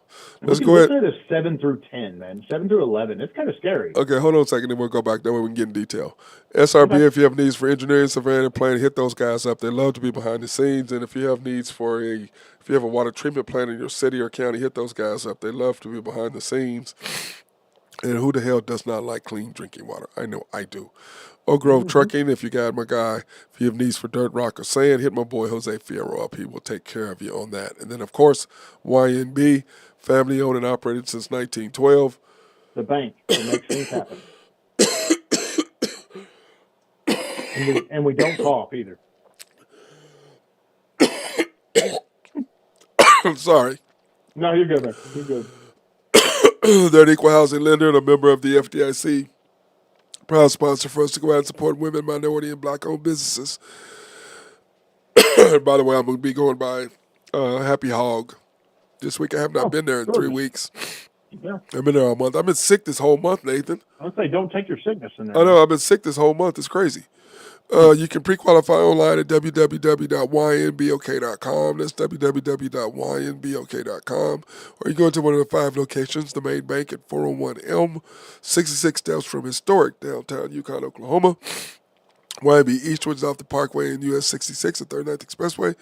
Let's Look go ahead. at this 7 through 10, man. 7 through 11. It's kind of scary. Okay, hold on a second, then we'll go back. That way we can get in detail. SRB, if you have needs for engineering, surveying, and planning, hit those guys up. They love to be behind the scenes. And if you have needs if you have a water treatment plant in your city or county, hit those guys up. They love to be behind the scenes. And who the hell does not like clean drinking water? I know I do. Oak Grove Trucking, if you got my guy, if you have needs for dirt, rock, or sand, hit my boy Jose Fierro up. He will take care of you on that. And then, of course, YNB, family owned and operated since 1912. The bank that makes things happen. and we don't cough either. I'm sorry. No, you're good, man. You're good. They're an equal housing lender and a member of the FDIC. Proud sponsor for us to go out and support women, minority, and black-owned businesses. By the way, I'm going to be going by Happy Hog this week. I have not been there in 3 weeks. Yeah. I've been there all month. I've been sick this whole month, Nathan. I would say don't take your sickness in there. I know. I've been sick this whole month. It's crazy. You can pre-qualify online at www.ynbok.com. That's www.ynbok.com. Or you go to one of the 5 locations, the main bank at 401 Elm, 66 steps from historic downtown Yukon, Oklahoma. YB Eastwood is off the Parkway and US 66 at 39th Expressway.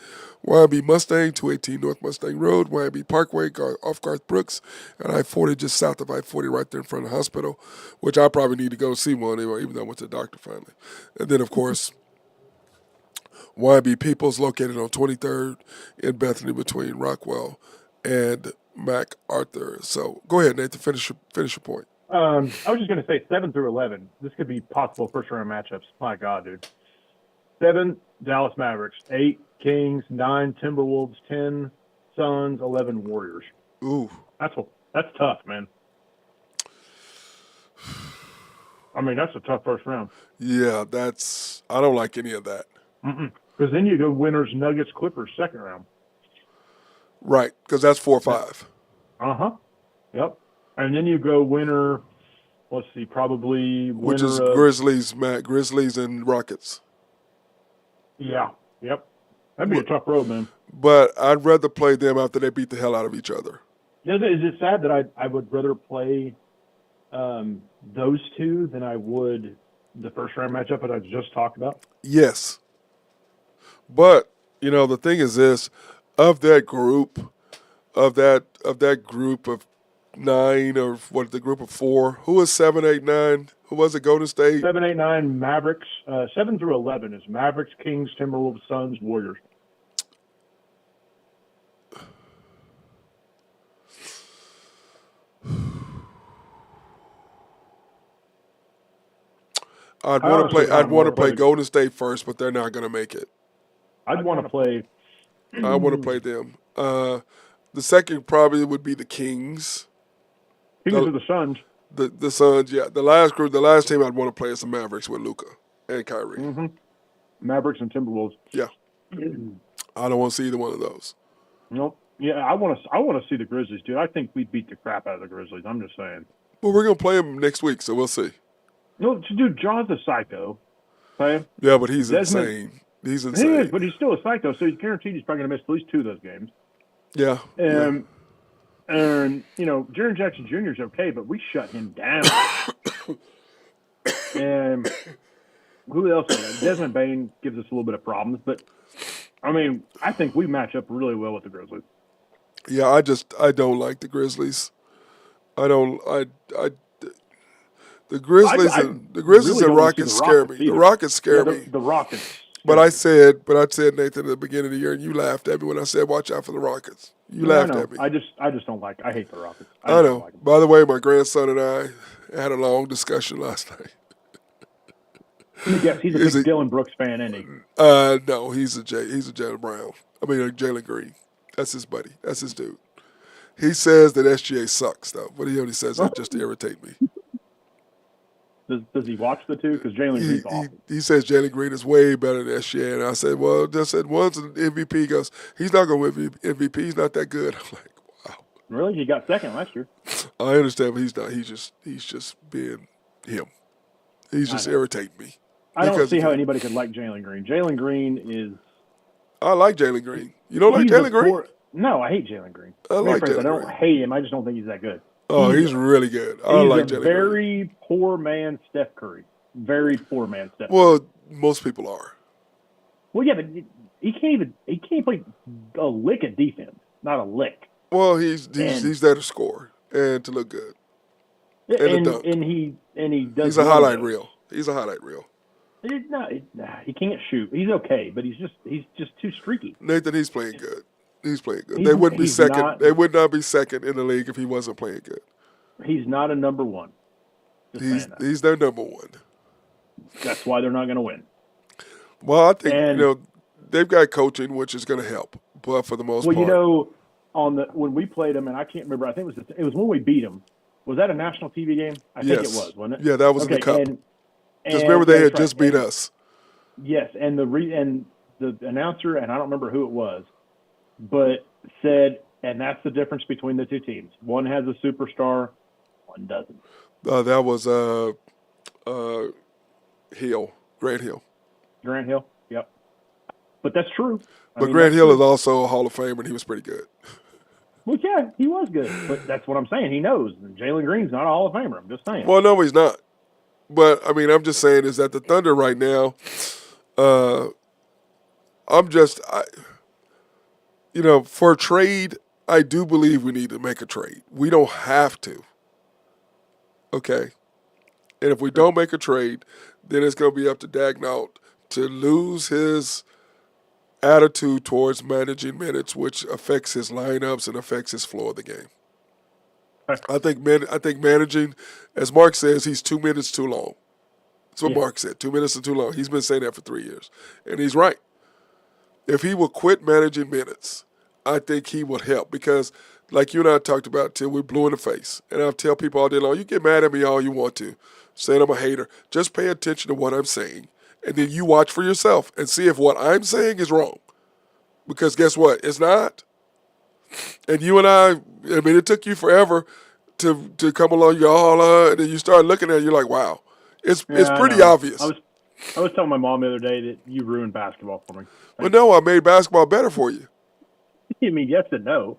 YB Mustang, 218 North Mustang Road. YB Parkway, off Garth Brooks, and I-40 just south of I-40 right there in front of the hospital, which I probably need to go see one anyway, even though I went to the doctor finally. And then, of course, YB Peoples, located on 23rd in Bethany between Rockwell and MacArthur. So go ahead, Nathan, finish your point. I was just going to say 7 through 11. This could be possible first-round matchups. My God, dude. 7, Dallas Mavericks. 8, Kings. 9, Timberwolves. 10, Suns. 11, Warriors. Ooh. That's tough, man. I mean, that's a tough first round. Yeah, I don't like any of that. Because then you go winners, Nuggets, Clippers, second round. Right, because that's 4 or 5. Uh-huh. Yep. And then you go winner, let's see, probably winner Which is of, Grizzlies and Rockets. Yeah. Yep. That'd be a tough road, man. But I'd rather play them after they beat the hell out of each other. Is it sad that I would rather play those two than I would the first round matchup that I just talked about? Yes. But, the thing is this, of that group of 9 or what, the group of 4. Who was 7, 8, 9? Who was it? Golden State? 7, 8, 9, Mavericks. 7 through 11 is Mavericks, Kings, Timberwolves, Suns, Warriors. I'd want to play Golden State first, but they're not going to make it. I'd want to play. I want to play them. The second probably would be the Kings. Kings or the Suns. The Suns, yeah. The last team I'd want to play is the Mavericks with Luka and Kyrie. Mm-hmm. Mavericks and Timberwolves. Yeah. I don't want to see either one of those. Nope. Yeah, I want to see the Grizzlies, dude. I think we beat the crap out of the Grizzlies. I'm just saying. Well, we're gonna play them next week, so we'll see. No, dude, Jaws a psycho. Okay? Yeah, but he's insane. He's insane. He is, but he's still a psycho, so he's guaranteed he's probably going to miss at least 2 of those games. Yeah. And Jaren Jackson Jr. is okay, but we shut him down. And who else? Desmond Bain gives us a little bit of problems, but I mean, I think we match up really well with the Grizzlies. Yeah, I don't like the Grizzlies. The Grizzlies and Rockets scare me. The Rockets scare me. The Rockets. But I said, Nathan, at the beginning of the year, and you laughed at me when I said, "Watch out for the Rockets." You laughed at me. I just don't like. I hate the Rockets. I know. Like By the way, my grandson and I had a long discussion last night. Yes, he's a big Dylan Brooks fan, isn't he? No, he's a Jalen Brown. Jalen Green. That's his buddy. That's his dude. He says that SGA sucks, though, but he only says that just to irritate me. Does he watch the two? Because Jalen Green's awesome. He says Jalen Green is way better than SGA, and I said, well, just said once an MVP. He goes, he's not going to win MVP. He's not that good. I'm like, wow. Really? He got second last year. I understand, but he's not. He's just being him. He's just irritating me. I don't see how anybody could like Jalen Green. Jalen Green is. I like Jalen Green. You don't like Jalen Green? No, I hate Jalen Green. I like Jalen Green. I don't hate him. I just don't think he's that good. Oh, he's really good. I like Jalen Green. Very poor man Steph Curry. Very poor man Steph Curry. Well, most people are. Well, yeah, but he can't play a lick of defense. Not a lick. Well, he's there to score and to look good. And to dunk. And he does. He's a highlight reel. He's a highlight reel. He can't shoot. He's okay, but he's just too streaky. Nathan, he's playing good. He's playing good. They wouldn't be second. They would not be second in the league if he wasn't playing good. He's not a number one. He's their number one. That's why they're not going to win. Well, I think they've got coaching, which is going to help, but for the most part. When we played them, and I can't remember. I think it was when we beat them. Was that a national TV game? I think it was, wasn't it? Yeah, that was in the Cup. Just remember they had just beat us. Yes, and the announcer, and I don't remember who it was, but said, and that's the difference between the two teams. One has a superstar, one doesn't. That was Grant Hill. Grant Hill, yep. But that's true. Grant Hill is also a Hall of Famer, and he was pretty good. Well, yeah, he was good. But that's what I'm saying. He knows. Jalen Green's not a Hall of Famer. I'm just saying. Well, no, he's not. But, I'm just saying is that the Thunder right now, for a trade, I do believe we need to make a trade. We don't have to. Okay? And if we don't make a trade, then it's going to be up to Dagnault to lose his attitude towards managing minutes, which affects his lineups and affects his flow of the game. I think managing, as Mark says, he's 2 minutes too long. That's what Mark said. 2 minutes is too long. He's been saying that for 3 years. And he's right. If he would quit managing minutes, I think he would help because, like you and I talked about till we're blue in the face, and I tell people all day long, you get mad at me all you want to, saying I'm a hater. Just pay attention to what I'm saying, and then you watch for yourself and see if what I'm saying is wrong. Because guess what? It's not. And you and it took you forever to come along, and then you start looking at it, you're like, wow. It's pretty obvious. I was telling my mom the other day that you ruined basketball for me. Well, no, I made basketball better for you. Yes and no.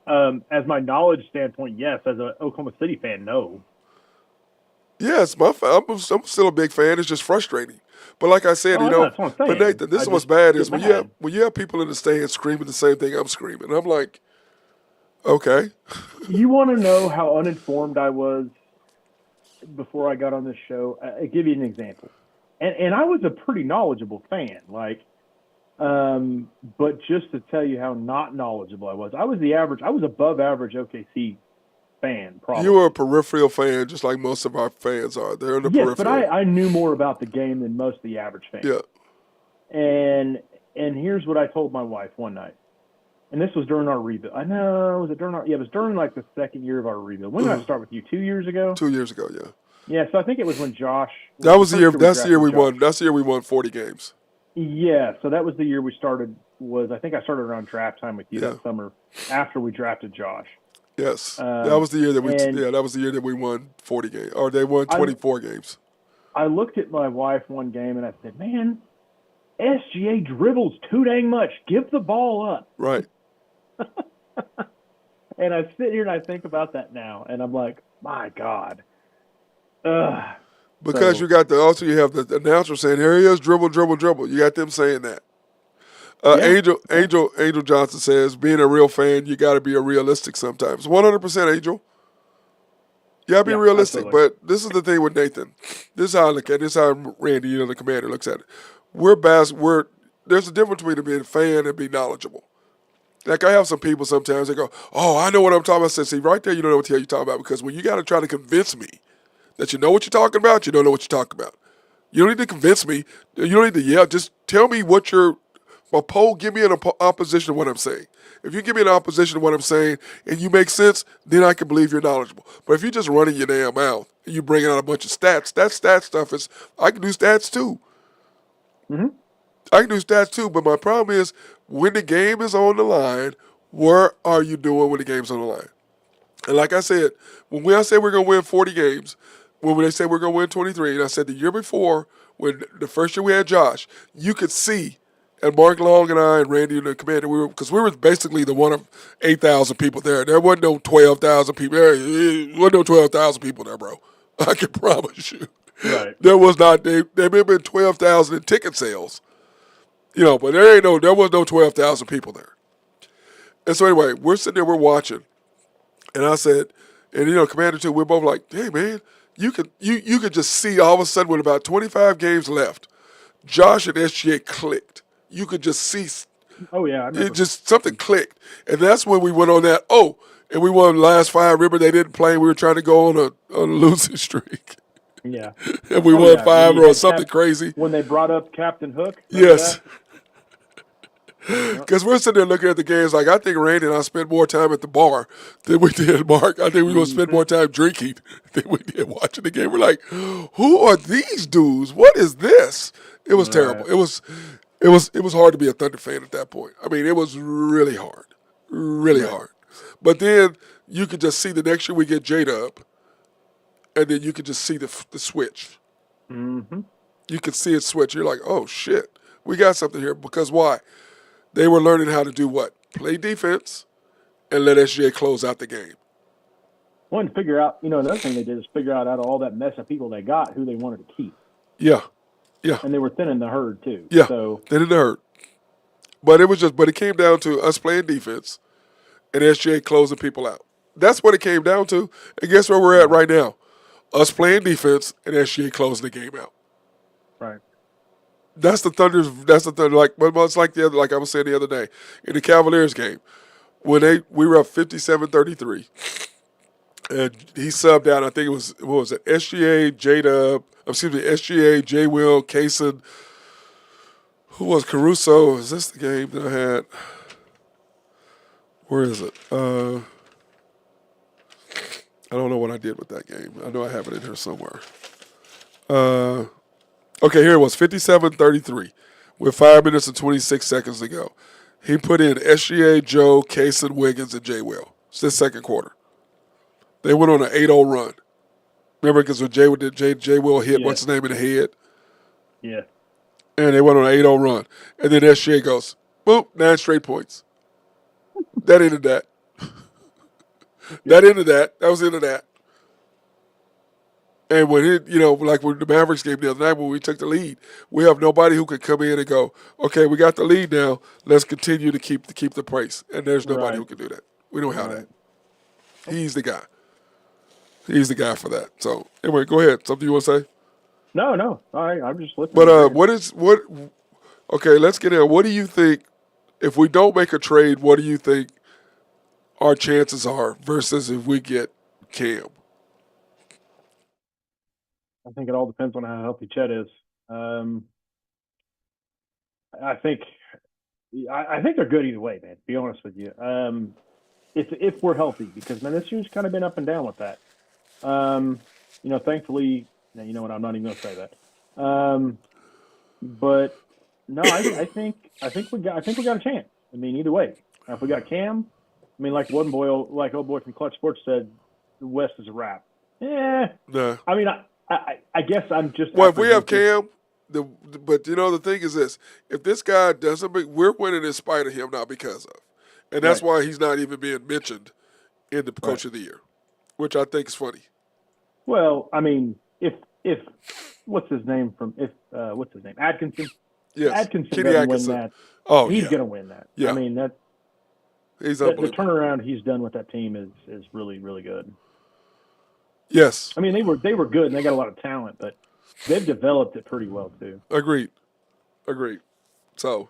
As my knowledge standpoint, yes. As an Oklahoma City fan, no. Yes, I'm still a big fan. It's just frustrating. But like I said, but Nathan, this is what's bad is when you have people in the stands screaming the same thing I'm screaming. And I'm like, Okay. You want to know how uninformed I was before I got on this show? I'll give you an example. And I was a pretty knowledgeable fan, but just to tell you how not knowledgeable I was above average OKC fan, You were a probably. peripheral fan, just like most of our fans are. They're in the Yes, but peripheral. I knew more about the game than most of the average fan. Yeah. And here's what I told my wife one night. And this was during our rebuild. I know, was it during our? Yeah, it was during like the second year of our rebuild. When did I start with you? 2 years ago. 2 years ago, yeah. Yeah, so I think it was when Josh. That was the year. first That's the year we drafted won. Josh. That's the year we won 40 games. Yeah, so that was the year we started. I think I started around draft time with you Yeah. that summer after we drafted Josh. Yes, that was the year that we. and Yeah, that was the year that we won 40 games, or they won 24 games. I looked at my wife one game and I said, "Man, SGA dribbles too dang much. Give the ball up." Right. And I sit here and I think about that now, and I'm like, my God. Ugh. Because So- you got you have the announcer saying, "Here he is, dribble, dribble, dribble." You got them saying that. Yeah. Angel Johnson says, "Being a real fan, you got to be a realistic sometimes." 100%, Angel. You got to be Yeah, realistic. absolutely. But this is the thing with Nathan. This is how I look at it. This is how Randy, the commander, looks at it. There's a difference between being a fan and being knowledgeable. Like I have some people sometimes they go, "Oh, I know what I'm talking about." I said, "See, right there, you don't know what the hell you're talking about because when you got to try to convince me that you know what you're talking about, you don't know what you're talking about. You don't need to convince me. You don't need to yell. Just tell me what you're. Give me an opposition to what I'm saying. If you give me an opposition to what I'm saying and you make sense, then I can believe you're knowledgeable. But if you're just running your damn mouth and you bringing out a bunch of stats, that stat stuff is. I can do stats too. Mhm. I can do stats too. But my problem is when the game is on the line, what are you doing when the game's on the line? And like I said, when I say we're going to win 40 games, when they say we're going to win 23, and I said the year before, when the first year we had Josh, you could see, and Mark Long and I and Randy and the commander, because we were basically the one of 8,000 people there. There wasn't no 12,000 people. There wasn't no 12,000 people there, bro. I can promise you. Right. There was not, there may have been 12,000 in ticket sales. But there was no 12,000 people there. And so anyway, we're sitting there, we're watching. And I said, and Commander too, we're both like, hey man, you could just see all of a sudden with about 25 games left, Josh and SGA clicked. You could just see Oh, yeah, I remember. it just something clicked. And that's when we went on that, and we won the last 5. Remember they didn't play, we were trying to go on a losing streak. Yeah. And we Oh, won yeah, 5 when you or had something crazy. When they brought up Captain Hook. Remember Yes. that? Because we're sitting there looking at the games like I think Randy and I spent more time at the bar than we did, Mark. I think we're going to spend more time drinking than we did watching the game. We're like, who are these dudes? What is this? It was terrible. It was hard to be a Thunder fan at that point. I mean, it was really hard. Really hard. But then you could just see the next year we get Jada up, and then you could just see the switch. Mm-hmm. You could see it switch. You're like, oh, shit. We got something here. Because why? They were learning how to do what? Play defense and let SGA close out the game. One, figure out, another thing they did is figure out of all that mess of people they got who they wanted to keep. Yeah. Yeah. And they were thinning the herd, too. Yeah. So, They didn't hurt. But it came down to us playing defense and SGA closing people out. That's what it came down to. And guess where we're at right now? Us playing defense and SGA closing the game out. right. That's the Thunder. Like, it's like like I was saying the other day in the Cavaliers game when we were up 57-33, and he subbed out. I think it was SGA, SGA, J. Will, Kaysen. Who was Caruso? Is this the game that I had? Where is it? I don't know what I did with that game. I know I have it in here somewhere. Okay, here it was, 57-33, with 5 minutes and 26 seconds to go. He put in SGA, Joe, Kaysen, Wiggins, and J. Will. It's this second quarter. They went on an 8-0 run. Remember, because when J. Will hit, Yeah. what's his name in the head? Yeah. And they went on an 8-0 run. And then SGA goes, boop, 9 straight points. That ended that. That ended that. That was the end of that. And when like with the Mavericks game the other night when we took the lead, we have nobody who could come in and go, okay, we got the lead now. Let's continue to keep the pace. And there's nobody Right. who can do that. We don't have Right. that. He's the guy. He's the guy for that. So anyway, go ahead. Something you want to say? No. All right. I'm just listening. But what? Okay, let's get in. What do you think? If we don't make a trade, what do you think our chances are versus if we get Cam? I think it all depends on how healthy Chet is. I think they're good either way, man. To be honest with you, if we're healthy, because man, this year's kind of been up and down with that. Thankfully, you know what? I'm not even going to say that. But no, I think we got a chance. I mean, either way, if we got Cam, I mean, like old boy from Clutch Sports said, the West is a wrap. Nah. I mean, I guess I'm just. Well, if we have Cam, but the thing is this: if this guy doesn't, we're winning in spite of him, not because of, and that's Right. why he's not even being mentioned in the Coach of the Year, which I think is funny. Well, I mean, if what's his name? Atkinson. Yes, Atkinson Kenny doesn't Atkinson. win that. Oh, He's yeah. going to win that. Yeah. I mean He's the unbelievable. turnaround he's done with that team is really, really good. Yes, I mean, they were good and they got a lot of talent, but they've developed it pretty well too. agreed. So,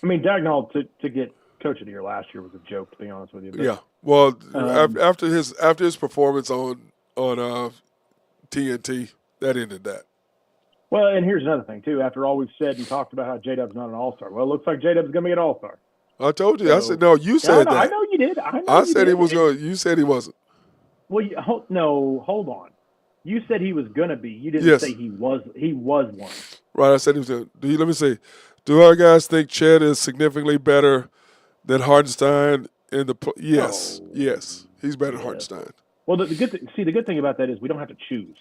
I mean, Dagnall to get Coach of the Year last year was a joke, to be honest with you. But, yeah. Well, after his performance on TNT, that ended that. Well, and here's another thing too. After all we've said and talked about how J-Dub's not an All-Star, well, it looks like J-Dub's going to be an All-Star. I told you. So, I said no. You said that. I know you did. I said he was going. You said he wasn't. Well, hold on. You said he was going to be. You didn't say he was. He was one. Right. I said he was going to. Let me see. Do our guys think Chet is significantly better than Hardenstein in the? Yes. No. Yes. He's better than Hardenstein. Well, the good thing about that is we don't have to choose.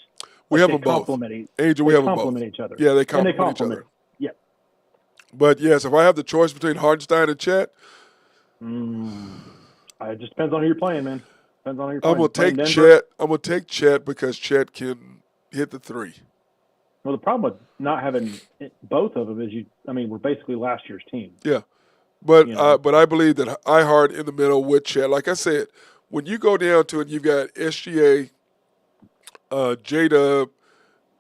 We have them both. Angel, we have them both. Complement each other. Yeah, they complement each other. Yeah. But yes, if I have the choice between Hardenstein and Chet, it just depends on who you're playing, man. Depends on who you're playing. I'm gonna take Denver? Chet. I'm gonna take Chet because Chet can hit the three. Well, the problem with not having both of them is we're basically last year's team. Yeah, but You know. I believe that I Hart in the middle with Chet. Like I said, when you go down to it, you've got SGA, J-Dub,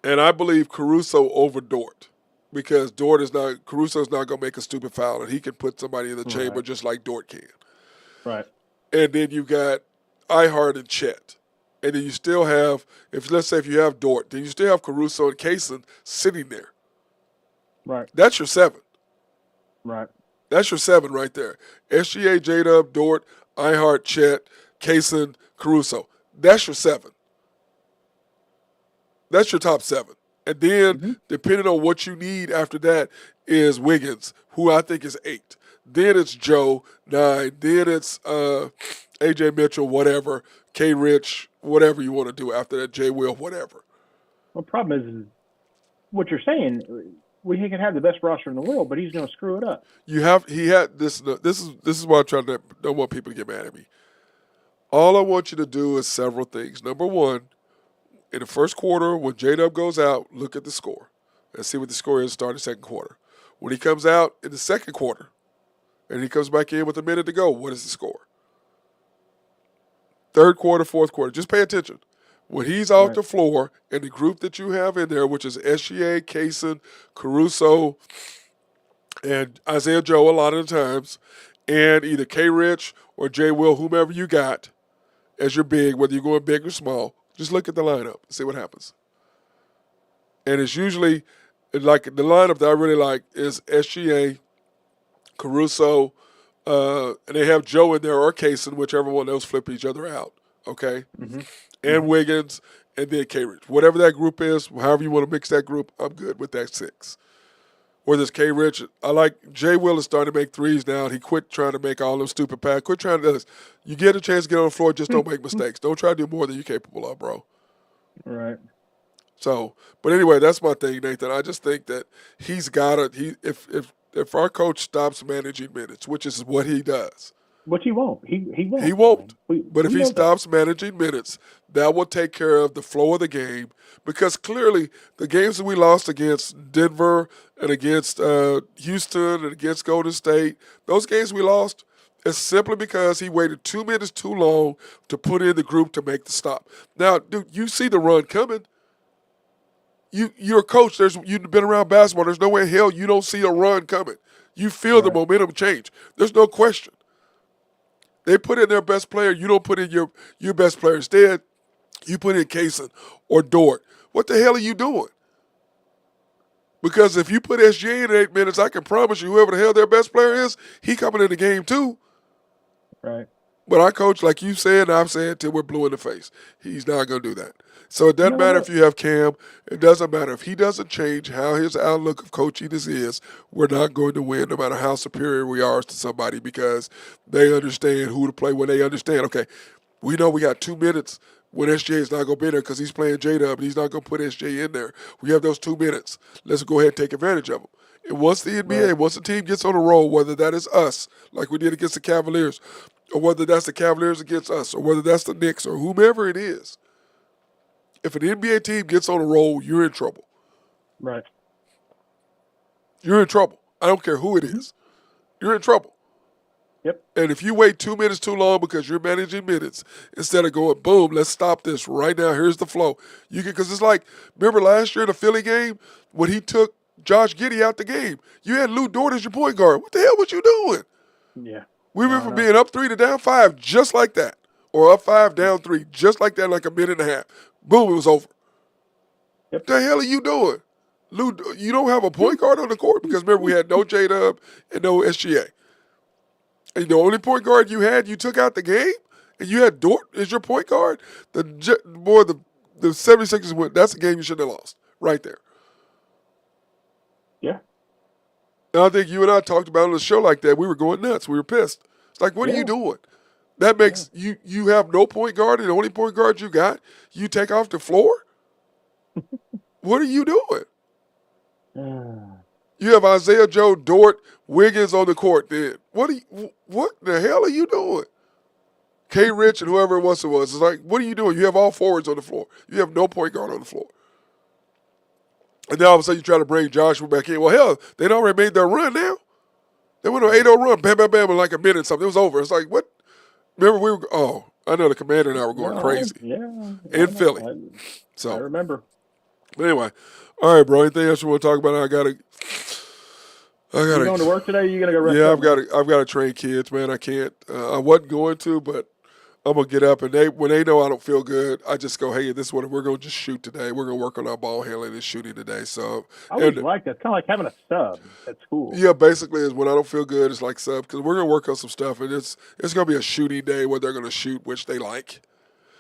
and I believe Caruso over Dort because Caruso's not going to make a stupid foul, and he can put somebody in the chamber just like Dort can. Right. And then you got Ihart and Chet. And then you still have, let's say if you have Dort, then you still have Caruso and Kaysen sitting there. Right. That's your seven. Right. That's your seven right there. SGA, J-Dub, Dort, Ihart, Chet, Kaysen, Caruso. That's your seven. That's your top seven. And then, depending on what you need after that, is Wiggins, who I think is 8. Then it's Joe, 9. Then it's A.J. Mitchell, whatever. K. Rich, whatever you want to do after that. J. Will, whatever. Well, the problem is what you're saying. We can have the best roster in the world, but he's going to screw it up. He had this. This is why I don't want people to get mad at me. All I want you to do is several things. Number one, in the first quarter, when J-Dub goes out, look at the score and see what the score is starting second quarter. When he comes out in the second quarter and he comes back in with a minute to go, what is the score? Third quarter, fourth quarter, just pay attention. When he's off the floor and the group that you have in there, which is SGA, Kaysen, Caruso, and Isaiah Joe a lot of the times, and either K. Rich or J. Will, whomever you got as your big, whether you're going big or small, just look at the lineup and see what happens. And it's usually, like the lineup that I really like is SGA, Caruso, and they have Joe in there or Kaysen, whichever one of those flip each other out, okay? And Wiggins, and then K. Rich. Whatever that group is, however you want to mix that group, I'm good with that 6. Whether it's K. Rich, I like Jay Will is starting to make threes now. He quit trying to make all them stupid passes. Quit trying to do this. You get a chance to get on the floor, just don't make mistakes. Don't try to do more than you're capable of, bro. Right. So, but anyway, that's my thing, Nathan. I just think that he's got to. If our coach stops managing minutes, which is what he does, Which he won't. He won't. he won't. But if we he know that. stops managing minutes, that will take care of the flow of the game. Because clearly, the games that we lost against Denver and against Houston and against Golden State, those games we lost, It's simply because he waited 2 minutes too long to put in the group to make the stop. Now, dude, you see the run coming. You're a coach. You've been around basketball. There's no way in hell you don't see a run coming. You feel the momentum change. There's no question. They put in their best player. You don't put in your best player. Instead, you put in Kaysen or Dort. What the hell are you doing? Because if you put SGA in 8 minutes, I can promise you whoever the hell their best player is, he coming in the game too. Right. But our coach, like you said, and I've said till we're blue in the face, he's not going to do that. So it doesn't matter if you have Cam. It doesn't matter. If he doesn't change how his outlook of coaching is, we're not going to win no matter how superior we are to somebody because they understand who to play when they understand, okay, we know we got 2 minutes when SJ is not going to be there because he's playing J-Dub and he's not going to put SJ in there. We have those 2 minutes. Let's go ahead and take advantage of them. And once the NBA, once the team gets on a roll, whether that is us, like we did against the Cavaliers, or whether that's the Cavaliers against us, or whether that's the Knicks, or whomever it is, if an NBA team gets on a roll, you're in trouble. Right. You're in trouble. I don't care who it is. You're in trouble. Yep. And if you wait 2 minutes too long because you're managing minutes, instead of going, boom, let's stop this right now, here's the flow. Because it's like, remember last year in the Philly game when he took Josh Giddey out the game? You had Lou Dort as your point guard. What the hell was you doing? Yeah. We went from being up 3 to down 5 just like that. Or up 5, down 3, just like that, like a minute and a half. Boom, it was over. Yep. What the hell are you doing? Lou, you don't have a point guard on the court because remember we had no J-Dub and no SGA. And the only point guard you had, you took out the game, and you had Dort as your point guard. The 76ers went. That's a game you shouldn't have lost right there. Yeah. And I think you and I talked about it on the show like that. We were going nuts. We were pissed. It's like, what are you doing? That makes you have no point guard, and the only point guard you got, you take off the floor? What are you doing? You have Isaiah Joe, Dort, Wiggins on the court then. What the hell are you doing? K. Rich and whoever it was. It's like, what are you doing? You have all forwards on the floor. You have no point guard on the floor. And then all of a sudden you try to bring Joshua back in. Well, hell, they'd already made their run now. They went on an 8-0 run, bam, bam, bam, in like a minute something. It was over. It's like, what? Remember I know the commander and I were going crazy. In Philly. I remember. But anyway, all right, bro. Anything else you want to talk about? I gotta. You going to work today? Or you gonna go rest? Yeah, I've got to train kids, man. I can't. I wasn't going to, but I'm gonna get up and when they know I don't feel good, I just go, hey, this is what we're gonna just shoot today. We're gonna work on our ball handling and shooting today. So I always like that. It's kind of like having a sub at school. Yeah, basically, is when I don't feel good, it's like sub because we're gonna work on some stuff, and it's gonna be a shooting day where they're gonna shoot, which they like.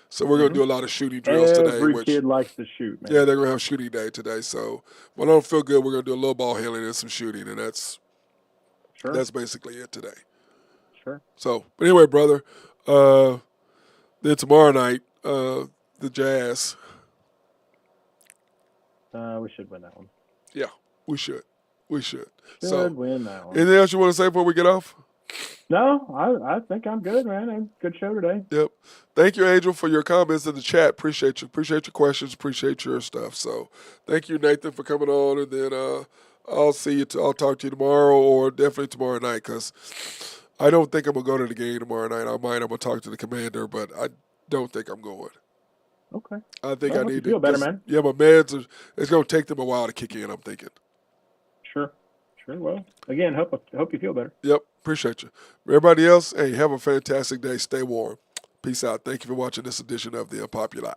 So we're going to do a lot of shooting drills today. Every kid likes to shoot, man. Yeah, they're going to have shooting day today. So when I don't feel good, we're going to do a little ball handling and some shooting, and that's basically it today. Sure. So, but anyway, brother, then tomorrow night, the Jazz. We should win that one. Yeah, we should. We should. Win that one. Anything else you want to say before we get off? No, I think I'm good, man. Good show today. Yep. Thank you, Angel, for your comments in the chat. Appreciate you. Appreciate your questions. Appreciate your stuff. So thank you, Nathan, for coming on. And then I'll see you. I'll talk to you tomorrow or definitely tomorrow night because I don't think I'm going to go to the game tomorrow night. I'm going to talk to the commander, but I don't think I'm going. Okay. I think I need to feel better, man. Yeah, my meds, it's going to take them a while to kick in, I'm thinking. Sure. Well, again, hope you feel better. Yep. Appreciate you. Everybody else, hey, have a fantastic day. Stay warm. Peace out. Thank you for watching this edition of the Unpopular.